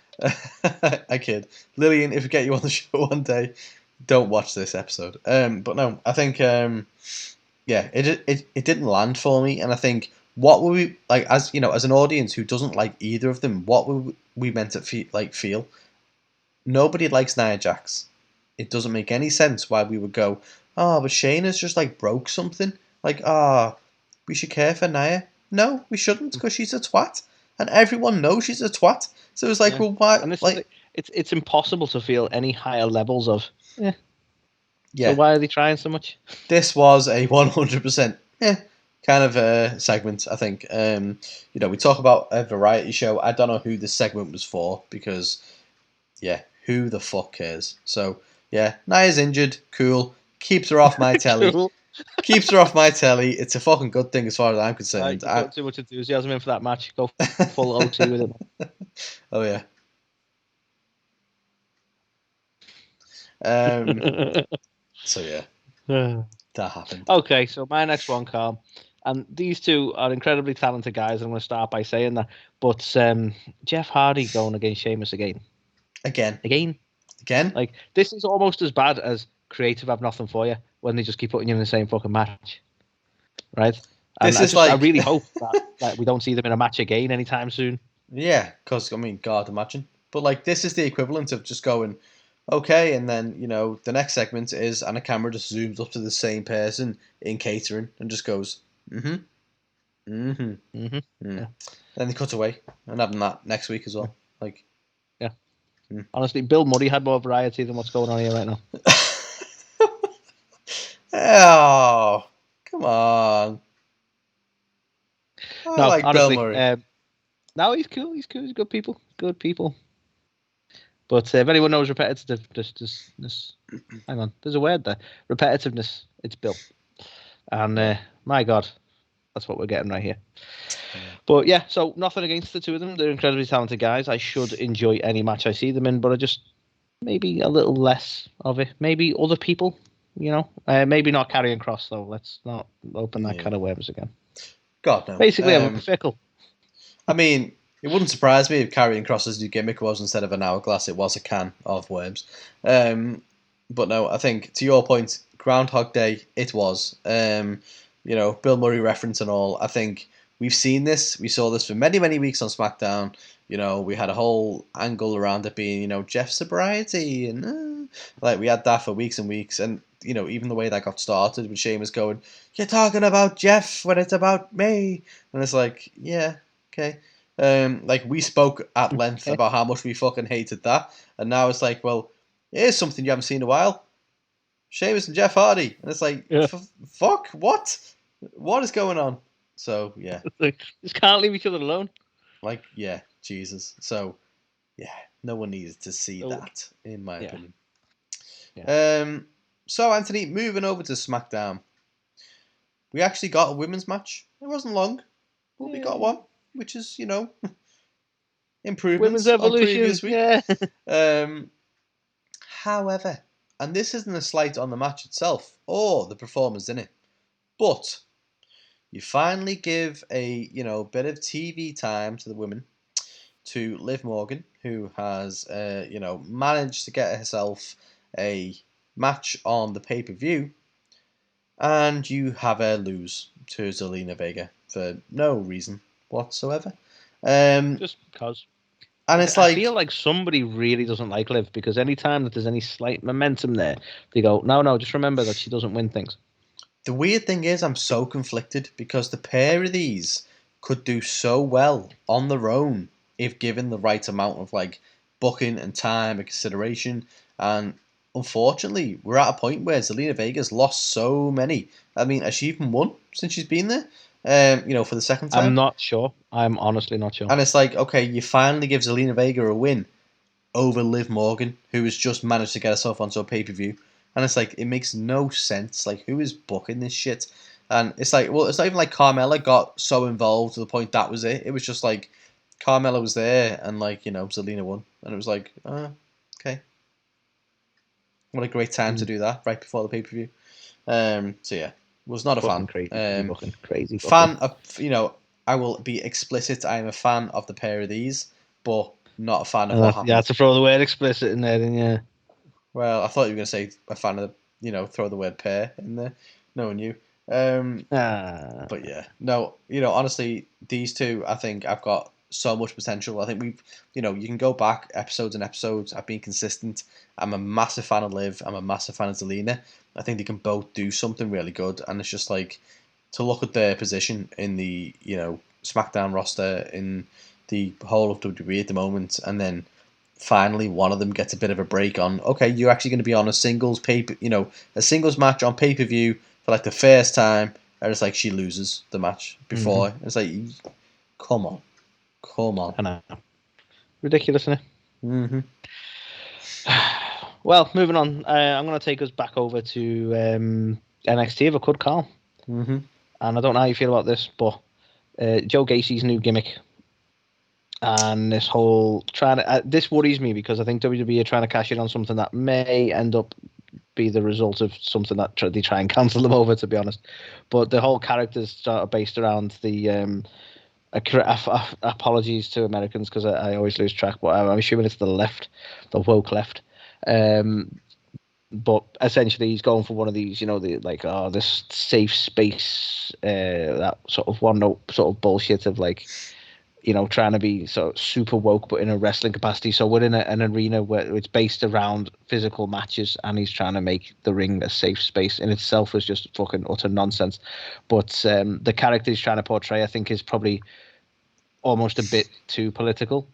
I kid. Lillian, if we get you on the show one day, don't watch this episode. But no, I think, yeah, it didn't land for me. And I think, what were we, like, as, you know, as an audience who doesn't like either of them, what were we meant to feel? Nobody likes Nia Jax. It doesn't make any sense why we would go, oh, but Shayna's just like broke something. Like, we should care for Nia. No, we shouldn't, because she's a twat. And everyone knows she's a twat. So it's like, well, why? And like, it's impossible to feel any higher levels of, yeah. So why are they trying so much? This was a 100% kind of a segment, I think. You know, we talk about a variety show. I don't know who this segment was for, because, yeah, who the fuck cares? So, yeah, Nia's injured. Cool. Keeps her off my telly. Cool. Keeps her off my telly. It's a fucking good thing as far as I'm concerned. You got too much enthusiasm in for that match. Go full OT with it. Oh, yeah. So, yeah. That happened. Okay, so my next one, Carl. And these two are incredibly talented guys. I'm going to start by saying that. But Jeff Hardy going against Sheamus again. Again. Like, this is almost as bad as Creative Have Nothing For You when they just keep putting you in the same fucking match. Right? And I really hope that we don't see them in a match again anytime soon. Yeah, because, I mean, God, imagine. But, like, this is the equivalent of just going, okay, and then, you know, the next segment is, and a camera just zooms up to the same person in catering and just goes, yeah. Then they cut away and have them that next week as well. Like, yeah. Honestly, Bill Murray had more variety than what's going on here right now. Oh, come on. I like honestly, Bill Murray. No, he's cool. He's good people. Good people. But if anyone knows repetitiveness, hang on, there's a word there. Repetitiveness, it's Bill. And my God, that's what we're getting right here. But yeah, so nothing against the two of them. They're incredibly talented guys. I should enjoy any match I see them in, but maybe a little less of it. Maybe other people, maybe not Karrion Kross though. Let's not open that kind of worms again. God no. Basically, I'm fickle. I mean, it wouldn't surprise me if Karrion Kross's new gimmick was, instead of an hourglass, it was a can of worms. But no, I think to your point, Groundhog Day, it was. Bill Murray reference and all. I think we've seen this. We saw this for many, many weeks on SmackDown. We had a whole angle around it being, Jeff's sobriety, and we had that for weeks and weeks. And even the way that got started with Sheamus going, "You're talking about Jeff when it's about me," and it's like, yeah, okay. We spoke at length about how much we fucking hated that, and now it's like, well, here's something you haven't seen in a while. Sheamus and Jeff Hardy, and it's like, fuck, what? What is going on? So yeah, just can't leave each other alone. Yeah, Jesus. So yeah, no one needed to see that, in my opinion. Yeah. So Anthony, moving over to SmackDown, we actually got a women's match. It wasn't long, but we got one, which is improvements on previous week. Yeah. However, and this isn't a slight on the match itself or the performers in it, but you finally give a bit of TV time to the women, to Liv Morgan, who has managed to get herself a match on the pay-per-view, and you have her lose to Zelina Vega for no reason whatsoever. Just because. And it's I feel like somebody really doesn't like Liv, because anytime that there's any slight momentum there, they go, no, just remember that she doesn't win things. The weird thing is, I'm so conflicted, because the pair of these could do so well on their own if given the right amount of booking and time and consideration. And unfortunately, we're at a point where Zelina Vega's lost so many. I mean, has she even won since she's been there? For the second time? I'm not sure. I'm honestly not sure. And it's like, okay, you finally give Zelina Vega a win over Liv Morgan, who has just managed to get herself onto a pay-per-view. And it's like, it makes no sense. Who is booking this shit? And it's like, well, it's not even like Carmella got so involved to the point that was it. It was just like, Carmella was there, and Zelina won. And it was like, okay. What a great time to do that, right before the pay-per-view. So yeah, was not a fan. Crazy. Fan of, I will be explicit, I am a fan of the pair of these, but not a fan of what happened. You had to throw the word explicit in there, didn't you? Well, I thought you were going to say a fan of throw the word pair in there. No one knew. But yeah, no, honestly, these two, I think, have got so much potential. I think we've, you can go back episodes and episodes. I've been consistent. I'm a massive fan of Liv. I'm a massive fan of Zelina. I think they can both do something really good. And it's just to look at their position in the, SmackDown roster, in the whole of WWE at the moment, and then finally one of them gets a bit of a break on, okay, you're actually going to be on a singles a singles match on pay-per-view for the first time, and it's she loses the match before. Mm-hmm. It's come on. I know. Ridiculous, isn't it? Mm-hmm. Well, moving on, I'm going to take us back over to NXT, if I could, Carl. Mm-hmm. And I don't know how you feel about this, but Joe Gacy's new gimmick, and this whole this worries me, because I think WWE are trying to cash in on something that may end up be the result of something that they try and cancel them over, to be honest. But the whole character's sort of based around the apologies to Americans, because I always lose track, but I'm assuming it's the left, the woke left. But essentially, he's going for one of these, this safe space, that sort of one note sort of bullshit of trying to be sort of super woke, but in a wrestling capacity. So we're in an arena where it's based around physical matches, and he's trying to make the ring a safe space. In itself is just fucking utter nonsense. But the character he's trying to portray, I think, is probably almost a bit too political.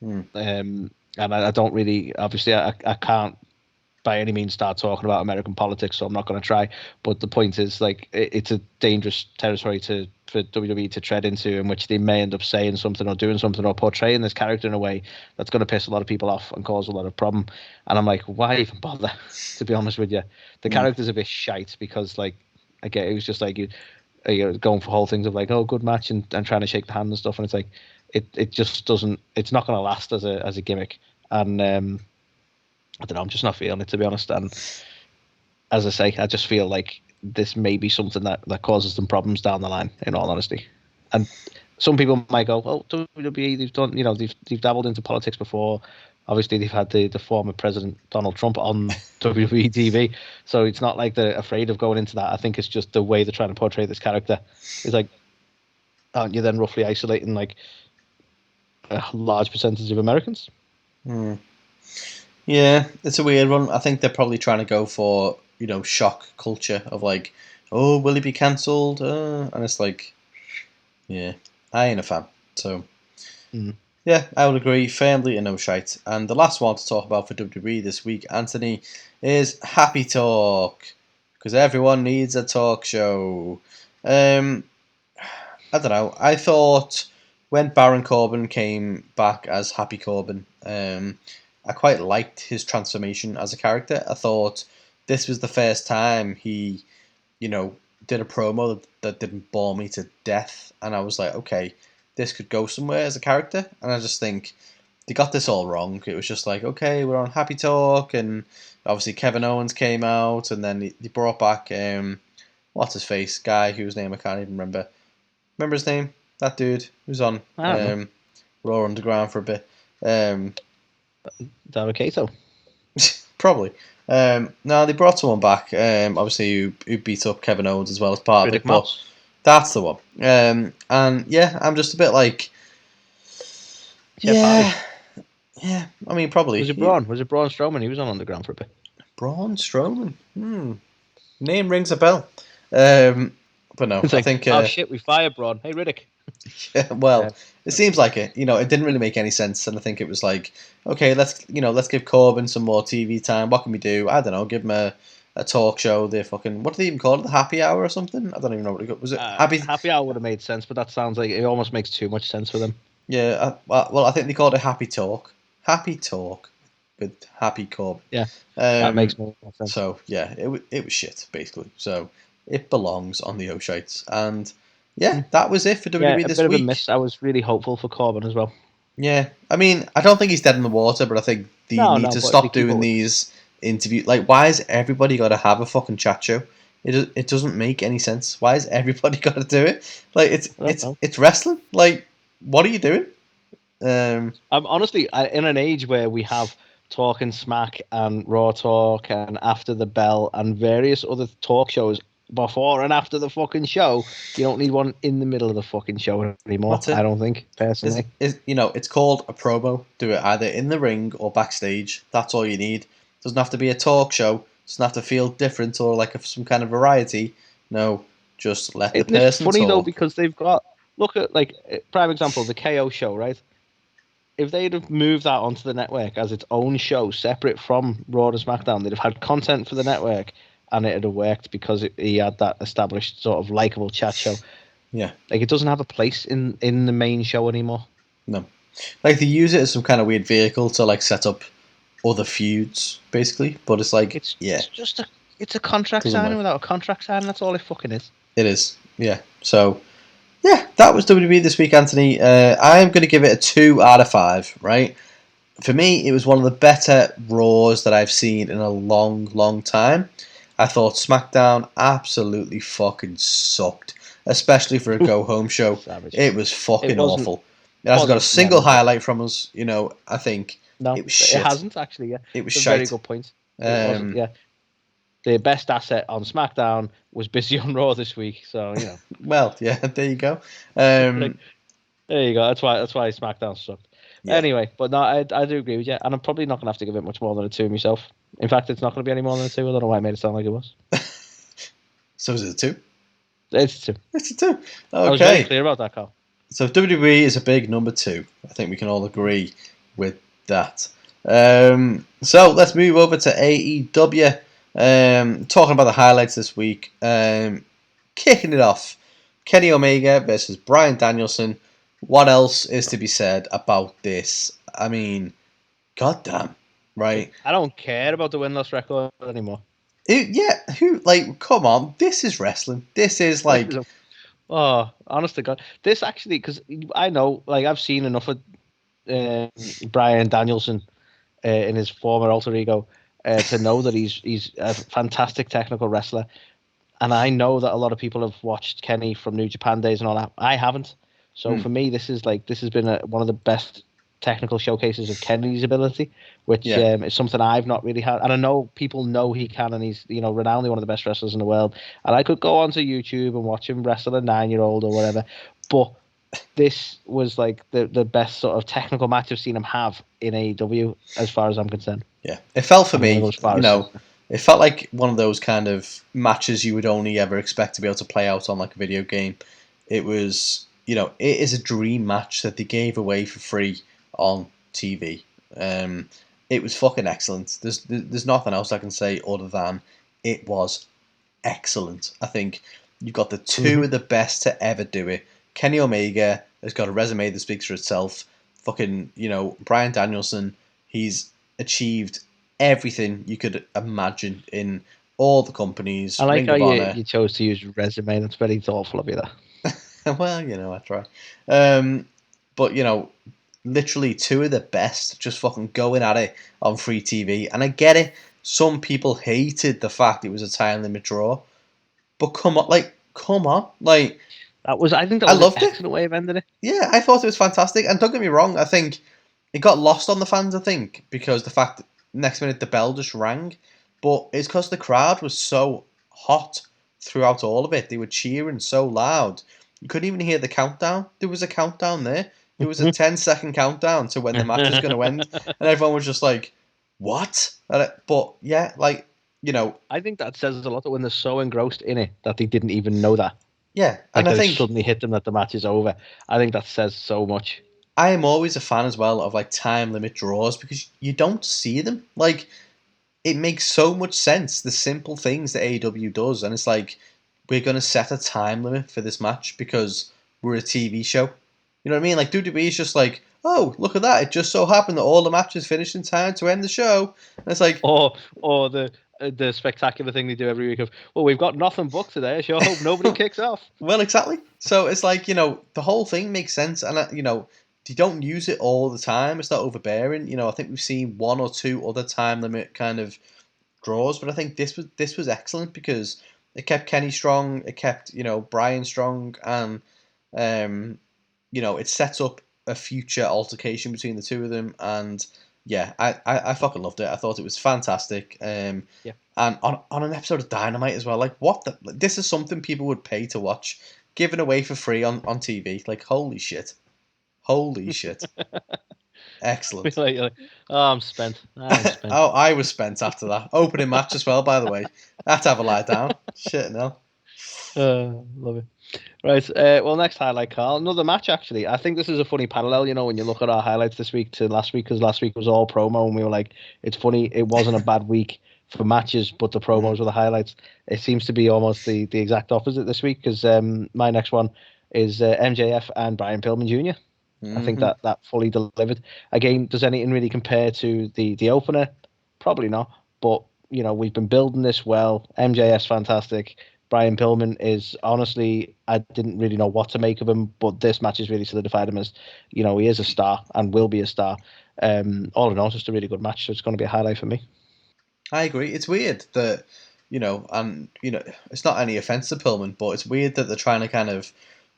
And I don't really, obviously, I can't by any means start talking about American politics, so I'm not going to try. But the point is, it's a dangerous territory for WWE to tread into, in which they may end up saying something or doing something or portraying this character in a way that's going to piss a lot of people off and cause a lot of problem. And I'm like, why even bother? To be honest with you, the character's a bit shite, because again, it was just you going for whole things of good match and trying to shake the hand and stuff, and it's it just doesn't. It's not going to last as a gimmick, and I don't know. I'm just not feeling it, to be honest. And as I say, I just feel like this may be something that causes them problems down the line, in all honesty. And some people might go, "Oh, WWE, they've done, they've dabbled into politics before. Obviously, they've had the former president Donald Trump on WWE TV, so it's not like they're afraid of going into that. I think it's just the way they're trying to portray this character. It's like, aren't you then roughly isolating like a large percentage of Americans?" Yeah, it's a weird one. I think they're probably trying to go for, shock culture of like, oh, will he be cancelled? And it's like, yeah, I ain't a fan. So, yeah, I would agree firmly in no shite. And the last one to talk about for WWE this week, Anthony, is Happy Talk. Because everyone needs a talk show. I don't know. I thought when Baron Corbin came back as Happy Corbin, I quite liked his transformation as a character. I thought this was the first time he, did a promo that didn't bore me to death. And I was like, okay, this could go somewhere as a character. And I just think they got this all wrong. It was just like, okay, we're on Happy Talk. And obviously Kevin Owens came out. And then he brought back, what's his face? Guy whose name I can't even remember. Remember his name? That dude who's on Raw Underground for a bit. David Kato. Probably. No, they brought someone back. Obviously, who beat up Kevin Owens as well as part of it. But that's the one. And yeah, I'm just a bit like, yeah. I mean, probably. Was it Braun? Was it Braun Strowman? He was on Underground for a bit. Braun Strowman. Name rings a bell. But no, I think. Oh shit, we fired Braun. Hey Riddick. Yeah, well, it seems like it. It didn't really make any sense, and I think it was like, okay, let's give Corbin some more TV time. What can we do? I don't know. Give him a talk show. What do they even call it? The Happy Hour or something? I don't even know what it was. Was it Happy Hour would have made sense, but that sounds like it almost makes too much sense for them. Yeah. Well, I think they called it Happy Talk. Happy Talk with Happy Corbin. Yeah. That makes more sense. So yeah, it was shit basically. So it belongs on the O'Shites and. Yeah, that was it for WWE this week. Of a miss. I was really hopeful for Corbin as well. Yeah, I mean, I don't think he's dead in the water, but I think they need to stop doing these interviews. Like, why has everybody got to have a fucking chat show? It doesn't make any sense. Why has everybody got to do it? Like, it's wrestling. Like, what are you doing? I'm honestly in an age where we have Talking Smack and Raw Talk and After the Bell and various other talk shows before and after the fucking show. You don't need one in the middle of the fucking show anymore. I don't think, personally. It's called a promo. Do it either in the ring or backstage. That's all you need. It doesn't have to be a talk show. It doesn't have to feel different or like some kind of variety. No, just let the person talk. It's funny though, because they've got, look at, like, prime example, the KO show, right? If they'd have moved that onto the network as its own show, separate from Raw and SmackDown, they'd have had content for the network. And it'd have worked because he had that established sort of likable chat show. Yeah. Like, it doesn't have a place in the main show anymore. No. Like, they use it as some kind of weird vehicle to, like, set up other feuds, basically. But it's like, it's just a contract signing without a contract signing. That's all it fucking is. It is. Yeah. So, yeah, that was WWE this week, Anthony. I'm going to give it a 2 out of 5, right? For me, it was one of the better Raws that I've seen in a long, long time. I thought SmackDown absolutely fucking sucked, especially for a go-home show. Savage. It was fucking awful. It hasn't got a single highlight from us, I think. No, it was shit. It hasn't, actually, yeah. It was shite. shite. Very good point. Yeah. The best asset on SmackDown was busy on Raw this week, so, Well, yeah, there you go. There you go. That's why SmackDown sucked. Yeah. Anyway, but no, I do agree with you, and I'm probably not going to have to give it much more than a 2 myself. In fact, it's not going to be any more than a 2. I don't know why I made it sound like it was. So is it a 2? It's a 2. It's a 2. Okay. I was very clear about that, Carl. So WWE is a big number 2. I think we can all agree with that. So let's move over to AEW. Talking about the highlights this week. Kicking it off. Kenny Omega versus Bryan Danielson. What else is to be said about this? I mean, goddamn, right? I don't care about the win-loss record anymore. Come on, this is wrestling. This is like... Oh, honest to God. This actually, because I know, like, I've seen enough of Bryan Danielson in his former alter ego, to know that he's a fantastic technical wrestler. And I know that a lot of people have watched Kenny from New Japan days and all that. I haven't. So for me, this has been one of the best technical showcases of Kenny's ability, which is something I've not really had. And I know people know he can, and he's renownedly one of the best wrestlers in the world. And I could go onto YouTube and watch him wrestle a 9-year-old or whatever, but this was like the best sort of technical match I've seen him have in AEW, as far as I'm concerned. Yeah, it felt for me, it felt like one of those kind of matches you would only ever expect to be able to play out on like a video game. It was, it is a dream match that they gave away for free on TV. It was fucking excellent. There's nothing else I can say other than it was excellent. I think you've got the two of the best to ever do it. Kenny Omega has got a resume that speaks for itself. Fucking, Bryan Danielson, he's achieved everything you could imagine in all the companies. I like how you chose to use resume. That's very thoughtful of you there. Well, I try. But, literally two of the best just fucking going at it on free TV. And I get it. Some people hated the fact it was a time limit draw. But come on. I think that was an excellent way of ending it. Yeah, I thought it was fantastic. And don't get me wrong, I think it got lost on the fans, because the fact that next minute the bell just rang. But it's because the crowd was so hot throughout all of it. They were cheering so loud. You couldn't even hear the countdown. There was a countdown there. There was a 10-second countdown to when the match was going to end. And everyone was just like, what? But yeah, I think that says a lot when they're so engrossed in it that they didn't even know that. Yeah, and I think it suddenly hit them that the match is over. I think that says so much. I am always a fan as well of time limit draws because you don't see them. It makes so much sense, the simple things that AEW does, and it's we're going to set a time limit for this match because we're a TV show. You know what I mean? WWE is just oh, look at that! It just so happened that all the matches finished in time to end the show, and it's or the spectacular thing they do every week of, well, we've got nothing booked today, so I hope nobody kicks off. Well, exactly. So it's the whole thing makes sense, and they don't use it all the time. It's not overbearing. I think we've seen one or two other time limit kind of draws, but I think this was excellent because it kept Kenny strong, it kept Bryan strong, and it sets up a future altercation between the two of them, and yeah, I fucking loved it. I thought it was fantastic. And on an episode of Dynamite as well, this is something people would pay to watch, given away for free on TV. Holy shit. Excellent. I'm spent. Oh, I was spent after that. Opening match as well, by the way. I had to have a lie down. Shit, no. Love it. Right. Well, next highlight, Carl. Another match, actually. I think this is a funny parallel, when you look at our highlights this week to last week, because last week was all promo, and we were like, it's funny, it wasn't a bad week for matches, but the promos were the highlights. It seems to be almost the exact opposite this week, because my next one is MJF and Brian Pillman Jr. I think that fully delivered. Again, does anything really compare to the opener? Probably not. But, we've been building this well. MJF's fantastic. Brian Pillman is, honestly, I didn't really know what to make of him, but this match has really solidified him as, he is a star and will be a star. All in all, just a really good match. So it's going to be a highlight for me. I agree. It's weird that, it's not any offense to Pillman, but it's weird that they're trying to kind of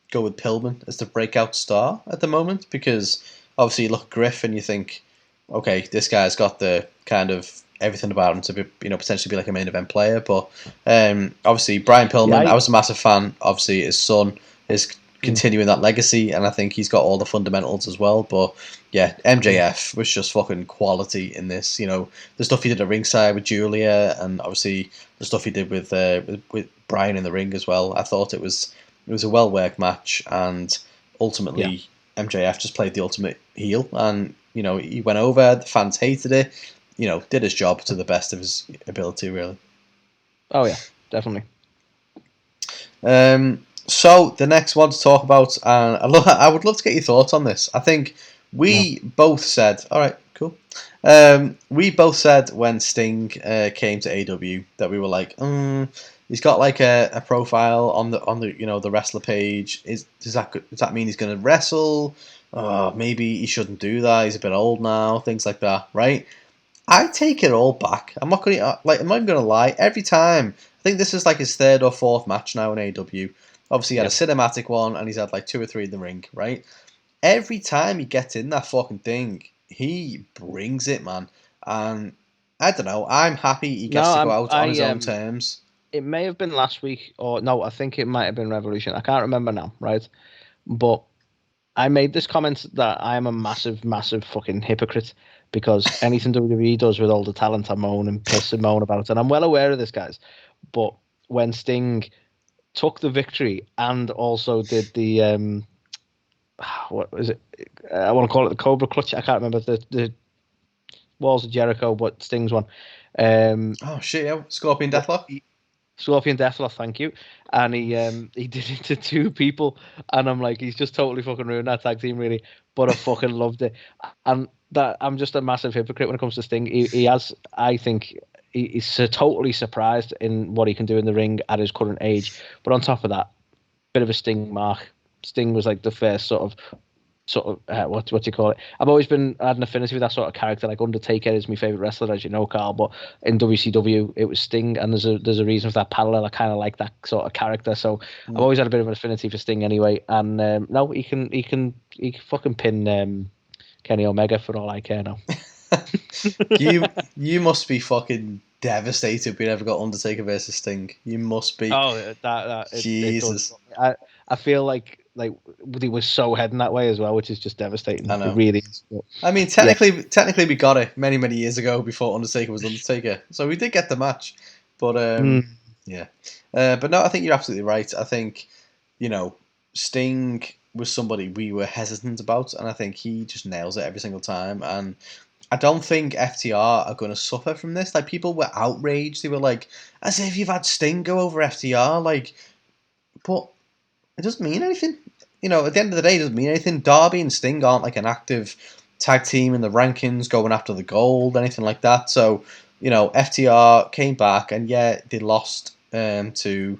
go with Pillman as the breakout star at the moment, because obviously you look at Griff and you think, okay, this guy's got the kind of everything about him to be, potentially be like a main event player. But obviously Brian Pillman, I was a massive fan. Obviously his son is continuing that legacy, and I think he's got all the fundamentals as well. But yeah, MJF was just fucking quality in this. The stuff he did at ringside with Julia, and obviously the stuff he did with Brian in the ring as well. I thought it was a well worked match, and ultimately MJF just played the ultimate heel, and he went over. The fans hated it. Did his job to the best of his ability, really. Oh yeah, definitely. So the next one to talk about, and I would love to get your thoughts on this. I think we both said, all right, cool. We both said when Sting came to AEW that we were like, he's got a profile on the the wrestler page. Does that mean he's going to wrestle? Maybe he shouldn't do that. He's a bit old now. Things like that, right? I take it all back. I'm not gonna lie. Every time, I think this is like his third or fourth match now in AEW. Obviously, he had a cinematic one, and he's had like 2 or 3 in the ring, right? Every time he gets in that fucking thing, he brings it, man. And I don't know. I'm happy he gets to go out on his own terms. It may have been last week, or no, I think it might have been Revolution. I can't remember now, right? But I made this comment that I am a massive, massive fucking hypocrite because anything WWE does with all the talent, I moan and piss and moan about. And I'm well aware of this, guys. But when Sting took the victory and also did the what was it? I want to call it the Cobra Clutch. I can't remember the Walls of Jericho, but Sting's one. Oh shit! Yeah, Scorpion Deathlock. Scorpion Deathlock, thank you. And he did it to 2 people, and I'm like, he's just totally fucking ruined that tag team, really. But I fucking loved it, and that I'm just a massive hypocrite when it comes to Sting. He has, I think, he's so totally surprised in what he can do in the ring at his current age. But on top of that, bit of a Sting mark. Sting was like the first sort of what do you call it? I've always had an affinity with that sort of character. Like Undertaker is my favorite wrestler, as you know, Carl. But in WCW, it was Sting, and there's a reason for that parallel. I kind of like that sort of character, so I've always had a bit of an affinity for Sting anyway. And no, he can fucking pin Kenny Omega for all I care now. You must be fucking devastated we never got Undertaker versus Sting. You must be. Oh, Jesus. I feel like he was so heading that way as well, which is just devastating. I know. It really is. But, I mean, technically, we got it many years ago before Undertaker was Undertaker, so we did get the match. But yeah, but no, I think you're absolutely right. I think Sting was somebody we were hesitant about, and I think he just nails it every single time. And I don't think FTR are going to suffer from this. Like, people were outraged. They were like, as if you've had Sting go over FTR. Like, but it doesn't mean anything. At the end of the day, it doesn't mean anything. Darby and Sting aren't like an active tag team in the rankings going after the gold, anything like that. So, FTR came back, and yeah, they lost to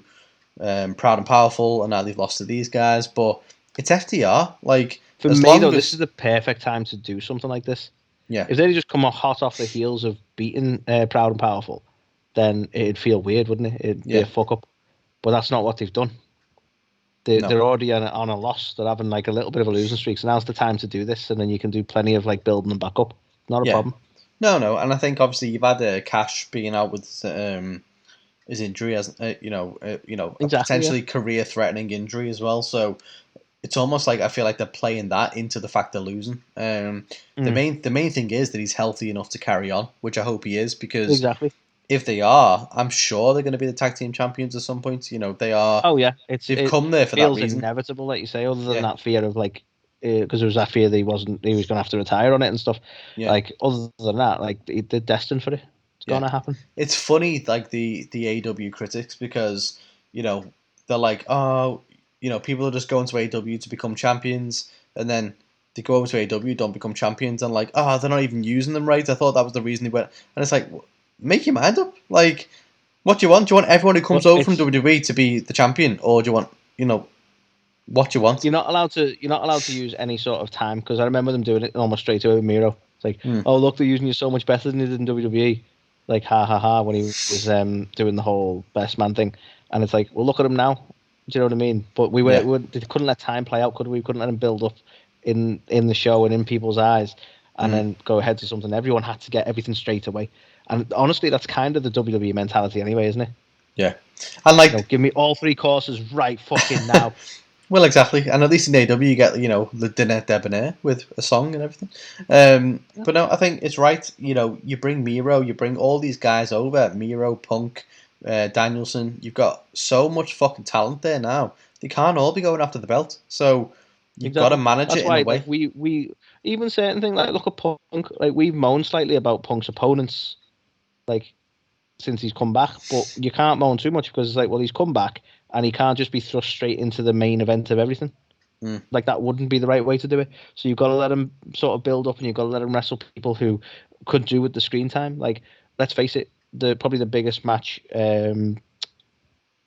Proud and Powerful, and now they've lost to these guys. But it's FTR. Like, for me, though, this is the perfect time to do something like this. Yeah. If they just come hot off the heels of beating Proud and Powerful, then it'd feel weird, wouldn't it? It'd be a fuck up. But that's not what they've done. They're already on a loss. They're having like a little bit of a losing streak. So now's the time to do this, and then you can do plenty of like building them back up. Not a problem. No, and I think obviously you've had Cash being out with his injury, as exactly, a potentially career-threatening injury as well. So it's almost like I feel like they're playing that into the fact they're losing. The main thing is that he's healthy enough to carry on, which I hope he is, because exactly. If they are, I'm sure they're going to be the tag team champions at some point. They are. Oh yeah, they've come there for that reason. Feels inevitable, like you say. Other than that fear of like, because there was that fear that he was going to have to retire on it and stuff. Yeah. Like other than that, like they're destined for it. It's going to happen. It's funny, like the AEW critics, because they're like, oh, people are just going to AEW to become champions, and then they go over to AEW, don't become champions, and like, oh, they're not even using them right. I thought that was the reason they went, and it's like, make your mind up. Like, what do you want? Do you want everyone who comes over from WWE to be the champion, or do you want, what do you want? You're not allowed to use any sort of time, because I remember them doing it almost straight away with Miro. It's like, oh look, they're using you so much better than they did in WWE. Like, ha ha ha, when he was doing the whole best man thing, and it's like, well, look at him now. Do you know what I mean? But we couldn't let time play out, could we? We couldn't let him build up in the show and in people's eyes, and then go ahead to something. Everyone had to get everything straight away. And honestly, that's kind of the WWE mentality anyway, isn't it? Yeah. And like, give me all 3 courses right fucking now. Well, exactly. And at least in AEW, you get, the Dinette Debonair with a song and everything. But no, I think it's right. You bring Miro, you bring all these guys over, Miro, Punk, Danielson. You've got so much fucking talent there now. They can't all be going after the belt. So you've got to manage it in a way. Like, we even certain things, like, look at Punk. Like, we've moaned slightly about Punk's opponents, like, since he's come back, but you can't moan too much, because it's like, well, he's come back and he can't just be thrust straight into the main event of everything. Like, that wouldn't be the right way to do it. So you've got to let him sort of build up, and you've got to let him wrestle people who could do with the screen time. Like, let's face it, probably the biggest match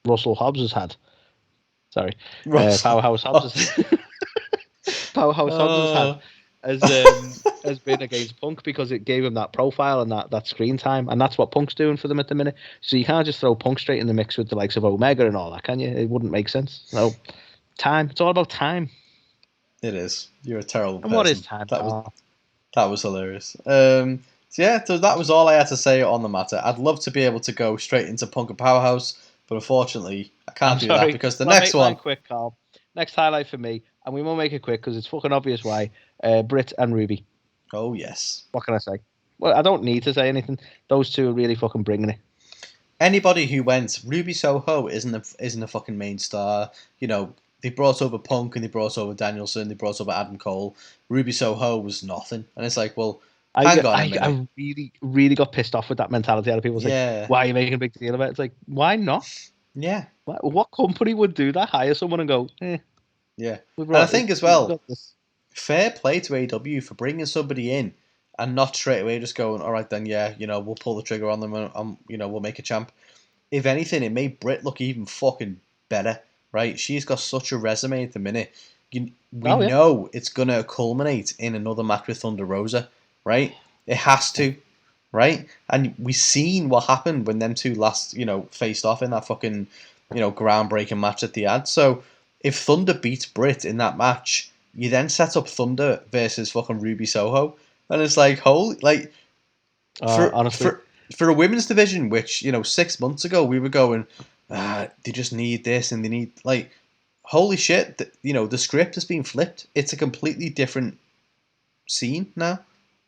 Russell Hobbs has had. Sorry, Powerhouse Hobbs. Powerhouse Hobbs has had. has been against Punk because it gave him that profile and that screen time, and that's what Punk's doing for them at the minute. So you can't just throw Punk straight in the mix with the likes of Omega and all that, can you? It wouldn't make sense. So time. It's all about time. It is. You're a terrible person. And what is time? That was hilarious. So that was all I had to say on the matter. I'd love to be able to go straight into Punk and Powerhouse, but unfortunately, I can't do that because the next one. Quick, Carl. Next highlight for me, and we won't make it quick because it's fucking obvious why. Britt and Ruby. Oh yes. What can I say? Well, I don't need to say anything. Those two are really fucking bringing it. Anybody who went, Ruby Soho isn't a fucking main star. You know, they brought over Punk and they brought over Danielson, they brought over Adam Cole. Ruby Soho was nothing, and it's like, well, hang on a minute. I really, really got pissed off with that mentality out of people. It's like, why are you making a big deal about it? It's like, why not? Yeah. What company would do that? Hire someone and go, Yeah. And I think as well, fair play to AEW for bringing somebody in and not straight away just going, all right then, yeah, you know, we'll pull the trigger on them and you know, we'll make a champ. If anything, it made Britt look even fucking better, right? She's got such a resume at the minute. We know it's going to culminate in another match with Thunder Rosa, right? It has to, right? And we've seen what happened when them two last, you know, faced off in that fucking, you know, groundbreaking match at the ad. So if Thunder beats Britt in that match, you then set up Thunder versus fucking Ruby Soho. And it's like, honestly, for a women's division, which, you know, 6 months ago we were going, they just need this and they need, like, holy shit, you know, the script has been flipped. It's a completely different scene now.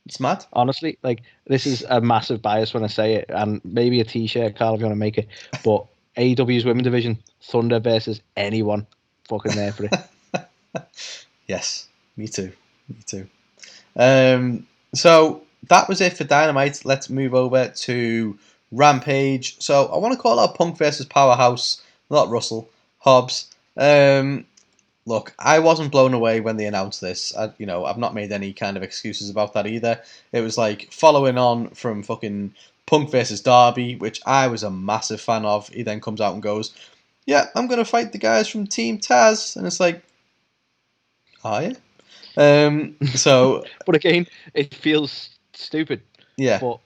It's mad. Honestly, like, this is a massive bias when I say it, and maybe a t-shirt, Carl, if you want to make it, but AEW's women's division, Thunder versus anyone, fucking there for it. Yes, me too. So that was it for Dynamite. Let's move over to Rampage. So I want to call out Punk versus Powerhouse, not Russell, Hobbs. Look, I wasn't blown away when they announced this. I've not made any kind of excuses about that either. It was like following on from fucking Punk versus Darby, which I was a massive fan of. He then comes out and goes, yeah, I'm going to fight the guys from Team Taz. And it's like, are you? But again, it feels stupid. Yeah. But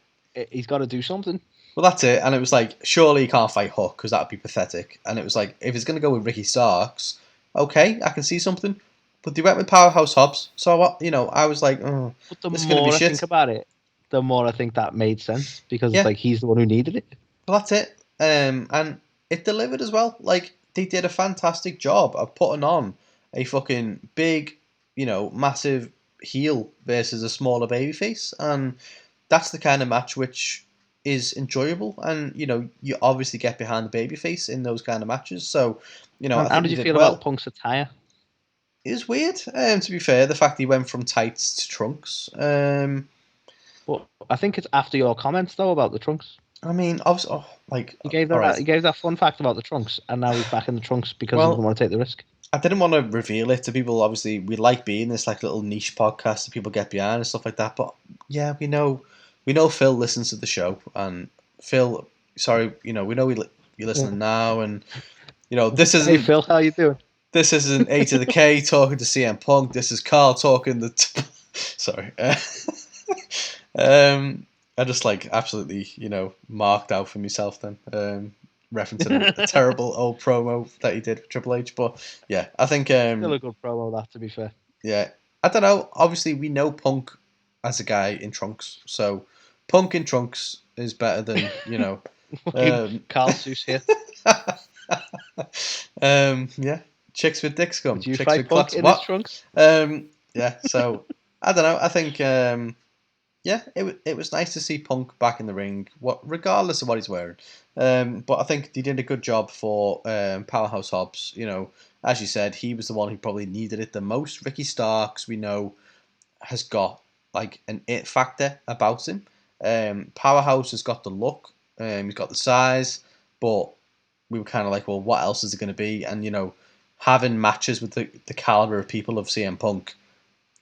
he's got to do something. Well, that's it. And it was like, surely he can't fight Hook because that would be pathetic. And it was like, if it's going to go with Ricky Starks, okay, I can see something. But they went with Powerhouse Hobbs. So, I was like, oh, this is going to be shit. I think about it, the more I think that made sense because it's like he's the one who needed it. Well, that's it. And it delivered as well. Like, they did a fantastic job of putting on a fucking big, massive heel versus a smaller babyface. And that's the kind of match which is enjoyable. And, you obviously get behind the babyface in those kind of matches. So, how did you feel about Punk's attire? It was weird, to be fair, the fact he went from tights to trunks. But I think it's after your comments, though, about the trunks. I mean, obviously, he gave that fun fact about the trunks, and now he's back in the trunks because he doesn't want to take the risk. I didn't want to reveal it to people. Obviously, we like being this like little niche podcast that people get behind and stuff like that. But yeah, we know Phil listens to the show, and Phil, sorry, we know you're listening now, and this isn't. Hey Phil, how you doing? This isn't A2theK talking to CM Punk. This is Carl talking to. Sorry. I just absolutely marked out for myself then, referencing a terrible old promo that he did with Triple H. But yeah, I think still a good promo, that, to be fair. Yeah, I don't know. Obviously, we know Punk as a guy in trunks, so Punk in trunks is better than Carl Seuss here. Yeah, chicks with dicks come. Would you chicks fight with Punk in his trunks? Yeah, so I don't know. I think yeah, it was nice to see Punk back in the ring, regardless of what he's wearing. But I think they did a good job for Powerhouse Hobbs. As you said, he was the one who probably needed it the most. Ricky Starks, we know, has got an it factor about him. Powerhouse has got the look, he's got the size, but we were kind of like, well, what else is it going to be? And having matches with the caliber of people of CM Punk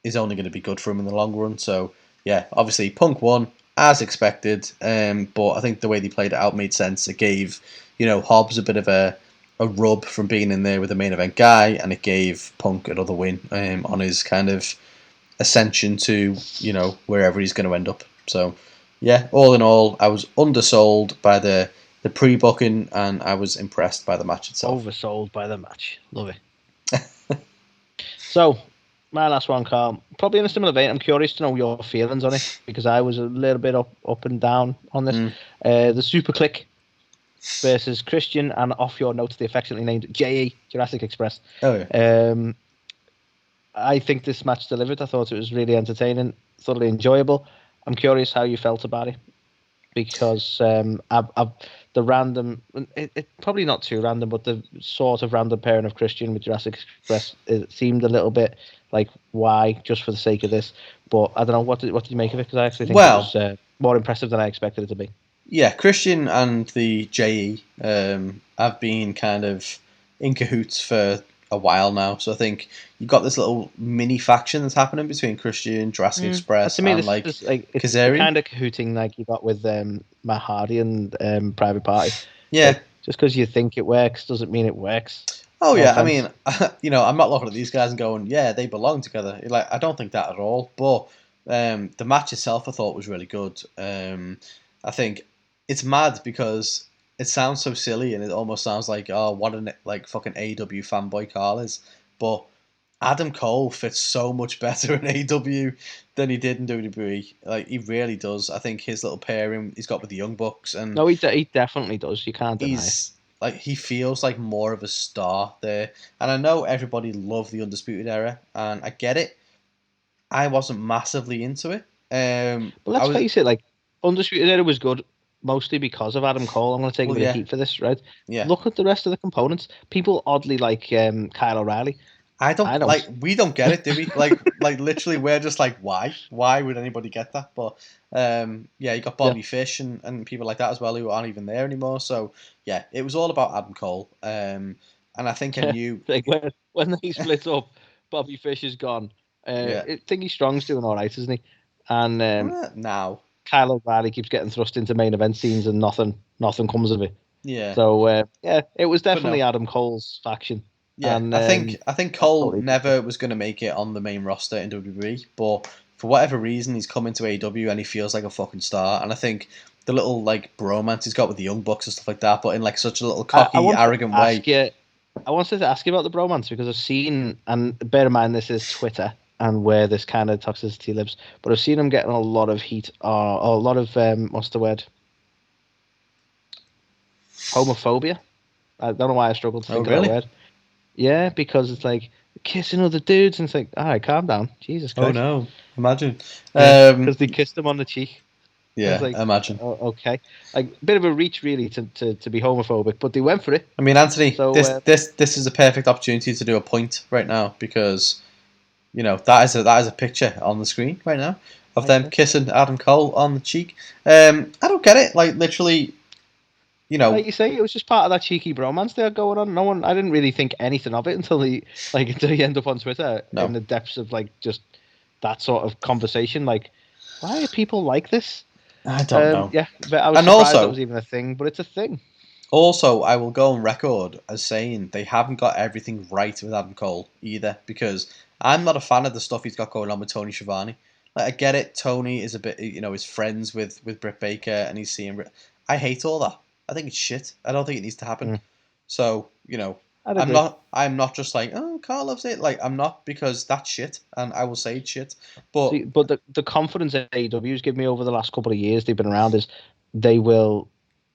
is only going to be good for him in the long run. So yeah, obviously Punk won as expected, but I think the way they played it out made sense. It gave Hobbs a bit of a rub from being in there with the main event guy, and it gave Punk another win on his kind of ascension to, wherever he's going to end up. So, yeah, all in all, I was undersold by the pre-booking, and I was impressed by the match itself. Oversold by the match. Love it. So, my last one, Carl. Probably in a similar vein. I'm curious to know your feelings on it, because I was a little bit up and down on this. The Super Click versus Christian, and off your notes, the affectionately named JE, Jurassic Express. Oh, yeah. I think this match delivered. I thought it was really entertaining, thoroughly enjoyable. I'm curious how you felt about it, because the random, it probably not too random, but the sort of random pairing of Christian with Jurassic Express, it seemed a little bit like, why, just for the sake of this? But I don't know, what did you make of it? Because I actually think it was more impressive than I expected it to be. Yeah, Christian and the JE have been kind of in cahoots for a while now. So I think you've got this little mini faction that's happening between Christian, Jurassic Express, and it's Kazarian. Kind of cahooting like you got with Matt Hardy and Private Party. Yeah. Like, just because you think it works doesn't mean it works. Oh, yeah. I mean, I'm not looking at these guys and going, yeah, they belong together. Like, I don't think that at all. But the match itself, I thought, was really good. I think it's mad because it sounds so silly, and it almost sounds like, oh, what an fucking AEW fanboy Carl is. But Adam Cole fits so much better in AEW than he did in WWE. Like, he really does. I think his little pairing he's got with the Young Bucks, and no, he definitely does. You can't deny it. Like, he feels like more of a star there. And I know everybody loved the Undisputed Era, and I get it. I wasn't massively into it. But let's face it, like, Undisputed Era was good mostly because of Adam Cole. I'm going to take a bit of heat for this, right? Yeah. Look at the rest of the components. People oddly like Kyle O'Reilly. I don't like. We don't get it, do we? like literally, we're just like, why? Why would anybody get that? But you got Bobby Fish and people like that as well who aren't even there anymore. So yeah, it was all about Adam Cole. And I think I knew like when they split up, Bobby Fish is gone. I think he's Strong's doing all right, isn't he? And now Kyle O'Reilly keeps getting thrust into main event scenes and nothing comes of it. Yeah. So it was definitely Adam Cole's faction. Yeah, and, I think Cole never was going to make it on the main roster in WWE, but for whatever reason he's come into AEW and he feels like a fucking star. And I think the little like bromance he's got with the Young Bucks and stuff like that, but in like such a little cocky, arrogant way. I wanted to ask you about the bromance because I've seen, and bear in mind this is Twitter and where this kind of toxicity lives, but I've seen him getting a lot of heat or a lot of what's the word? Homophobia. I don't know why I struggled to think of that word. Yeah, because it's like kissing other dudes, and it's like, all right, calm down, Jesus Christ. Oh no, imagine. Because they kissed him on the cheek. Yeah, like, imagine. Oh, okay, like a bit of a reach really to be homophobic, but they went for it. I mean, Anthony, so, this is a perfect opportunity to do a point right now because, that is a picture on the screen right now of them kissing Adam Cole on the cheek. I don't get it. Like literally. Like you say, it was just part of that cheeky bromance they had going on. I didn't really think anything of it until he end up on Twitter in the depths of like just that sort of conversation. Like, why are people like this? I don't know. Yeah, but I was surprised that was even a thing, but it's a thing. Also, I will go on record as saying they haven't got everything right with Adam Cole either, because I'm not a fan of the stuff he's got going on with Tony Schiavone. Like, I get it, Tony is a bit, is friends with Britt Baker, and he's seeing. I hate all that. I think it's shit. I don't think it needs to happen. So, I'm not just like, oh, Carl loves it. Like, I'm not, because that's shit, and I will say it's shit. But the confidence that AEW's given me over the last couple of years they've been around is they will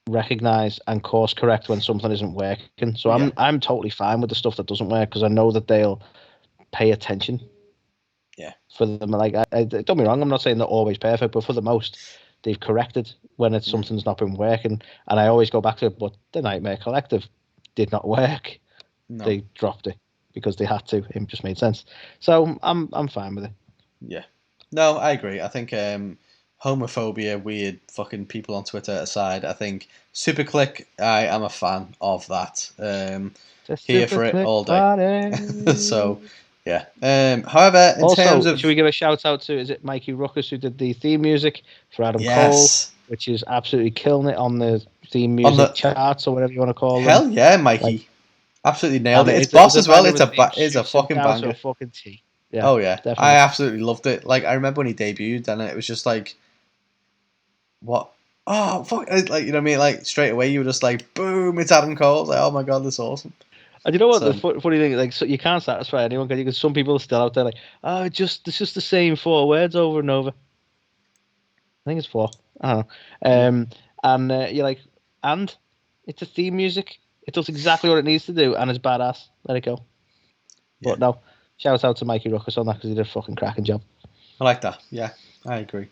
recognize and course correct when something isn't working. So I'm totally fine with the stuff that doesn't work because I know that they'll pay attention. Yeah. For them, like, I don't get me wrong, I'm not saying they're always perfect, but for the most, they've corrected when it's something's not been working, and I always go back to it. But the Nightmare Collective did not work. No. They dropped it because they had to. It just made sense. So I'm fine with it. Yeah, no, I agree. I think homophobia, weird fucking people on Twitter aside, I think SuperClick, I am a fan of that. Here for it all day. So. Yeah. However, in terms of, should we give a shout out to, is it Mikey Ruckus who did the theme music for Adam Cole, which is absolutely killing it on the theme music charts or whatever you want to call them. Hell yeah, Mikey! Absolutely nailed it. It's boss as well. It's a fucking banger. Fucking T. Yeah. Oh yeah, definitely. I absolutely loved it. Like I remember when he debuted, and it was just like, what? Oh fuck! Like you know what I mean? Like straight away, you were just like, boom! It's Adam Cole. I was like, oh my god, that's awesome. And you know what So the funny thing? Like, so you can't satisfy anyone because some people are still out there like, oh, it's just the same 4 words over and over. I think it's 4. I don't know. And you're like, and it's a theme music. It does exactly what it needs to do, and it's badass. Let it go. yeah, But no, shout out to Mikey Ruckus on that because he did a fucking cracking job. I like that. Yeah, I agree.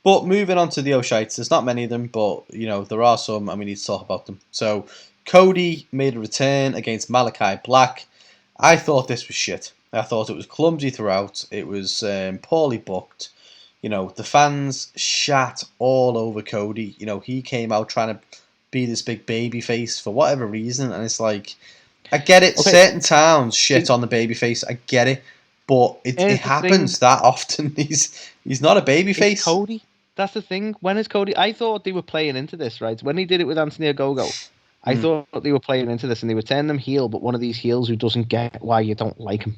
But moving on to the O'Shites, there's not many of them, but you know there are some, and we need to talk about them. So Cody made a return against Malachi Black. I thought this was shit. I thought it was clumsy throughout. It was poorly booked. You know, the fans shat all over Cody. You know, he came out trying to be this big baby face for whatever reason, and it's like, I get it. Okay. Certain towns shit See, on the baby face. I get it, but it here's the happens thing. that often. He's not a baby It's face. Cody. That's the thing. When is Cody? I thought they were playing into this, right? When he did it with Anthony Ogogo, I Mm, thought they were playing into this and they were turning him heel, but one of these heels who doesn't get why you don't like him.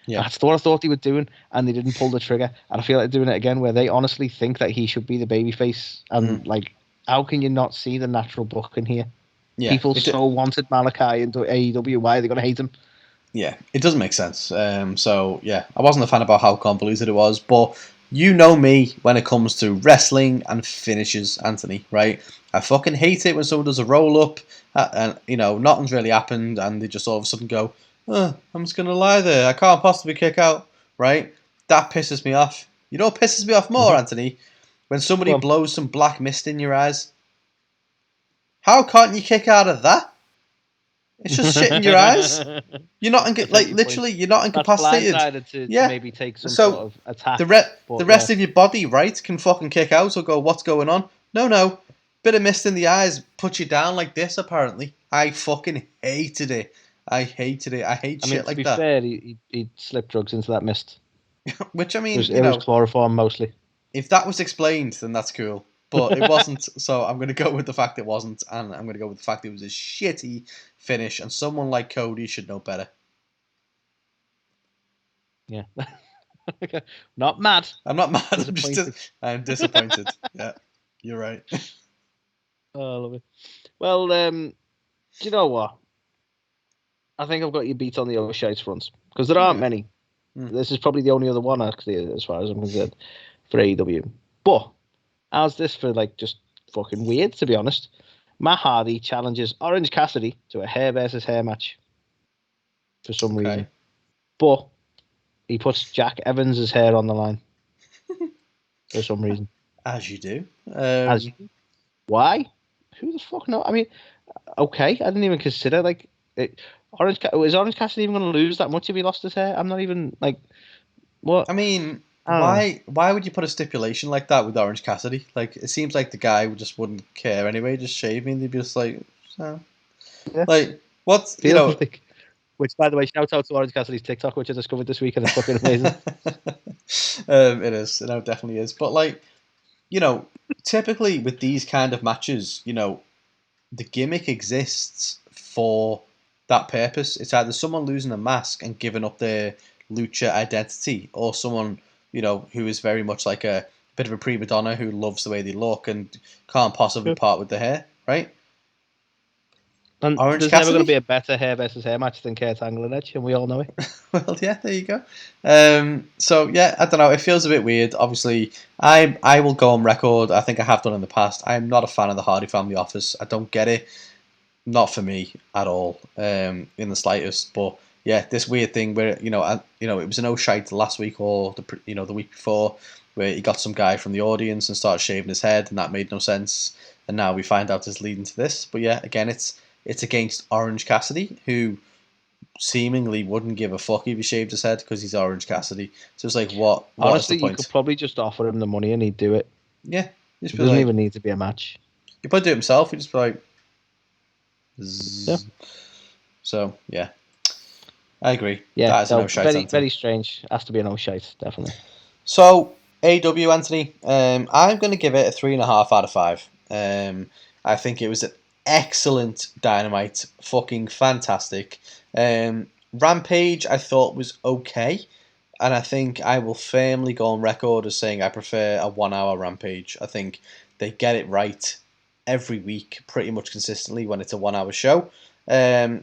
yeah, That's what I thought they were doing, and they didn't pull the trigger. And I feel like doing it again, where they honestly think that he should be the babyface. And like, how can you not see the natural booking here? yeah. People so wanted Malachi into AEW. Why are they going to hate him? Yeah, it doesn't make sense. So yeah, I wasn't a fan about how convoluted it was, but you know me when it comes to wrestling and finishes, Anthony. Right? I fucking hate it when someone does a roll up and you know nothing's really happened, and they just all of a sudden go, "I'm just gonna lie there. I can't possibly kick out." Right? That pisses me off. You know what pisses me off more, Anthony? When somebody Go on. blows some black mist in your eyes. How can't you kick out of that? It's just shit in your eyes. You're not I take like your point. literally. You're not That's incapacitated. blindsided to Yeah. maybe take some sort So of attack. the But yeah, rest of your body, right, can fucking kick out or go, what's going on? No. Bit of mist in the eyes, put you down like this. Apparently, I fucking hated it. I hated it. I hate I mean, shit to like be that. fair, he slipped drugs into that mist. Which I It mean, was you it was know, chloroform mostly. if that was explained, then that's cool. But it wasn't. So I'm going to go with the fact it wasn't, and I'm going to go with the fact it was a shitty finish. And someone like Cody should know better. Yeah. Not mad. I'm not mad. Disappointed. I'm disappointed. Yeah, you're right. Oh, I love it. Well, do you know what? I think I've got you beat on the O'Shites front because there aren't Okay. many. Mm. This is probably the only other one actually, as far as I'm concerned, for AEW. But how's this for like just fucking weird? To be honest, Matt Hardy challenges Orange Cassidy to a hair versus hair match for some reason, Okay. but he puts Jack Evans' hair on the line for some reason. As you do. As why? Who the fuck knows? I mean, okay, I didn't even consider like it. Is Orange Cassidy even going to lose that much if he lost his hair? I'm not even like what. I mean, I don't know. why would you put a stipulation like that with Orange Cassidy? Like, it seems like the guy just wouldn't care anyway. Just shaving, they'd be just like, so. Yeah. Like, what's you Feels know? like. Which, by the way, shout out to Orange Cassidy's TikTok, which I discovered this week, and it's fucking amazing. It is. You know, it definitely is. But like, you know, typically with these kind of matches, you know, the gimmick exists for that purpose. It's either someone losing a mask and giving up their lucha identity, or someone, you know, who is very much like a bit of a prima donna who loves the way they look and can't possibly Yeah. part with the hair, right? And Orange there's never going to Cassidy? be a better hair versus hair match than Kurt Angle and Edge, and we all know it. Well, yeah, there you go. So yeah, I don't know. It feels a bit weird. Obviously, I will go on record. I think I have done in the past. I'm not a fan of the Hardy Family Office. I don't get it. Not for me at all, in the slightest. But yeah, this weird thing where it was an O'Shite last week or the week before, where he got some guy from the audience and started shaving his head, and that made no sense. And now we find out it's leading to this. But yeah, again, it's against Orange Cassidy, who seemingly wouldn't give a fuck if he shaved his head because he's Orange Cassidy. So it's like, what is Honestly, the you point? could probably just offer him the money and he'd do it. Yeah, It doesn't even need to be a match. he probably do it himself. He just be like, Yeah. So yeah, I agree. Yeah, That is an so O'Shite, very, Anthony. very strange. Has to be an O'Shite, definitely. So AW, Anthony, I'm going to give it a 3.5 out of 5. I think it was an excellent Dynamite, fucking fantastic. Rampage, I thought was okay. And I think I will firmly go on record as saying I prefer a 1 hour Rampage. I think they get it right every week, pretty much consistently when it's a 1 hour show. I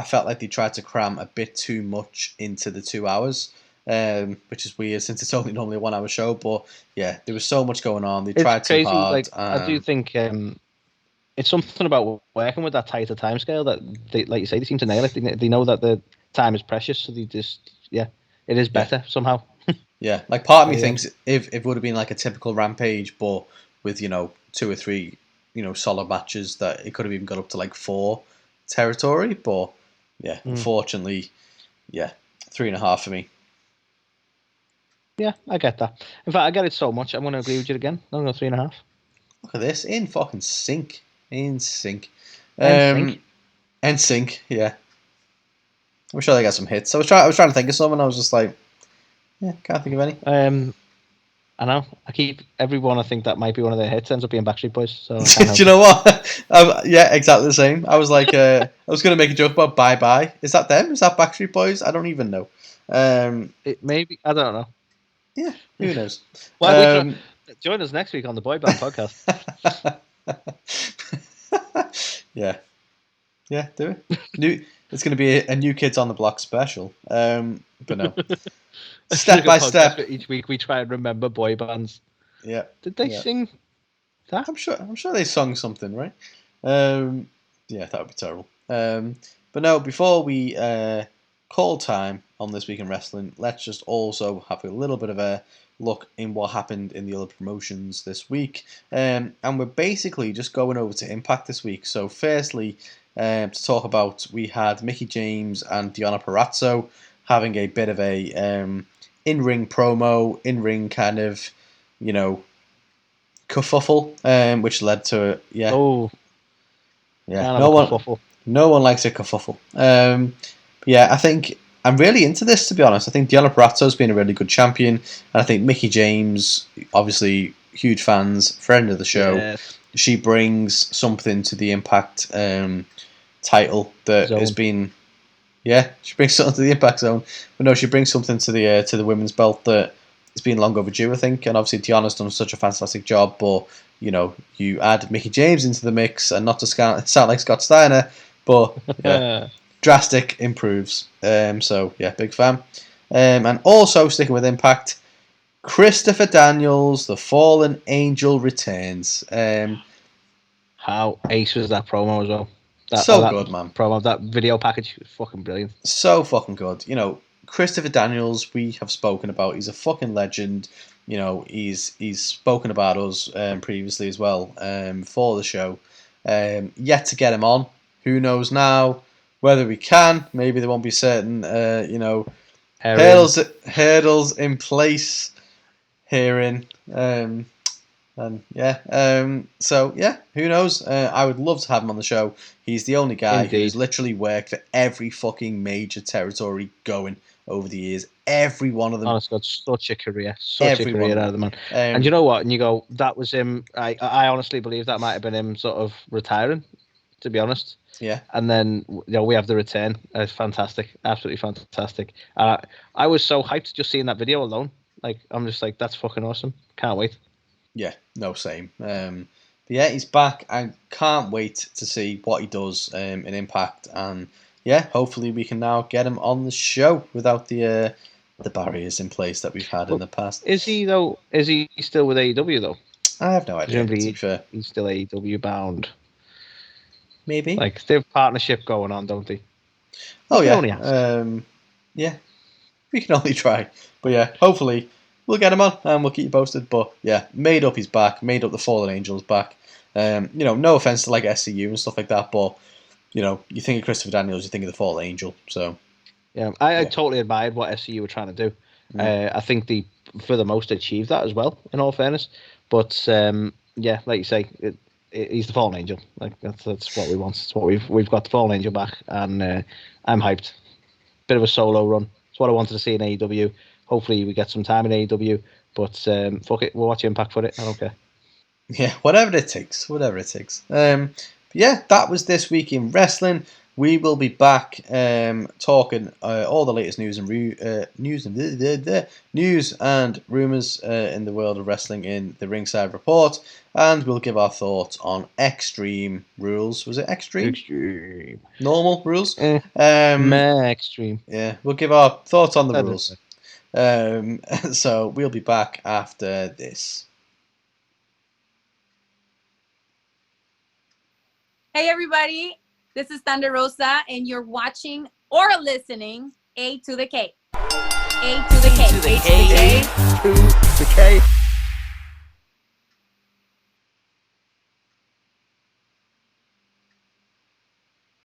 felt like they tried to cram a bit too much into the 2 hours, which is weird since it's only normally a 1 hour show. But yeah, there was so much going on. They tried too hard. Like I do think it's something about working with that tighter time scale that they, like you say, they seem to nail it. They know that the time is precious, so they just it is better somehow. Yeah, like part of me thinks if it would have been like a typical Rampage, but with 2 or 3 solid matches, that it could have even got up to like 4 territory. But yeah, unfortunately, 3.5 for me. Yeah, I get that. In fact, I get it so much. I'm going to agree with you again. I'm going to go 3.5. Look at this, in fucking sync, in sync. In sync, yeah. I'm sure they got some hits. I was trying to think of some, and I was just like, can't think of any. I know. Everyone I think that might be one of their hits ends up being Backstreet Boys. So do you know what? Yeah, exactly the same. I was like, I was going to make a joke about Bye Bye. Is that them? Is that Backstreet Boys? I don't even know. Maybe, I don't know. Yeah, who knows? Join us next week on the Boy Band podcast. Yeah, do it. It's going to be a New Kids on the Block special. But no, step by step. Each week we try and remember boy bands. Yeah. Did they sing that? I'm sure they sung something, right? Yeah, that would be terrible. But no, before we call time on This Week in Wrestling, let's just also have a little bit of a look in what happened in the other promotions this week. And we're basically just going over to Impact this week. So firstly, to talk about, we had Mickie James and Deonna Purrazzo having a bit of a in-ring promo, in-ring kind of, kerfuffle, which led to no one likes a kerfuffle. I think I'm really into this, to be honest. I think Deonna Purrazzo's been a really good champion, and I think Mickie James, obviously huge fans, friend of the show. She brings something to the Impact title that has been. Yeah, she brings something to the Impact Zone, but no, she brings something to the women's belt that has been long overdue, I think. And obviously, Deonna's done such a fantastic job. But you add Mickie James into the mix, and not to sound like Scott Steiner, but drastic improves. Big fan. And also sticking with Impact, Christopher Daniels, the Fallen Angel, returns. How ace was that promo as well? Good, man. Promo, that video package was fucking brilliant. So fucking good. Christopher Daniels, we have spoken about. He's a fucking legend. He's spoken about us previously as well for the show. Yet to get him on. Who knows now whether we can? Maybe there won't be certain hurdles in place herein. Who knows? I would love to have him on the show. He's the only guy who's literally worked for every fucking major territory going over the years. Every one of them. Honestly, got such a career out of the man. And you know what? And you go, that was him. I honestly believe that might have been him sort of retiring, to be honest. Yeah. And then we have the return. It's fantastic, absolutely fantastic. I was so hyped just seeing that video alone. Like, I'm just like, that's fucking awesome. Can't wait. Yeah, no, same. He's back. I can't wait to see what he does in Impact, and hopefully we can now get him on the show without the barriers in place that we've had in the past. Is he though? Is he still with AEW though? I have no idea. He's still AEW bound. Maybe. Like, they have partnership going on, don't they? Oh yeah. We can only try, but hopefully we'll get him on and we'll keep you posted. But Made Up is back. Made Up, the Fallen Angel's back. No offense to like SCU and stuff like that, but you think of Christopher Daniels, you think of the Fallen Angel. So I totally admired what SCU were trying to do. I think they, for the most, achieved that as well, in all fairness. But like you say, he's the Fallen Angel. Like that's what we want. It's what we've got the Fallen Angel back, and I'm hyped. Bit of a solo run. It's what I wanted to see in AEW. Hopefully we get some time in AEW, but fuck it, we'll watch Impact for it. I don't care. Yeah, whatever it takes. That was This Week in Wrestling. We will be back talking all the latest news and news and rumors in the world of wrestling in the Ringside Report, and we'll give our thoughts on Extreme Rules. Was it Extreme? Extreme. Normal rules. Extreme. Yeah, we'll give our thoughts on the rules. So we'll be back after this. Hey everybody, this is Thunder Rosa, and you're watching or listening A2theK. A2theK. A to the K.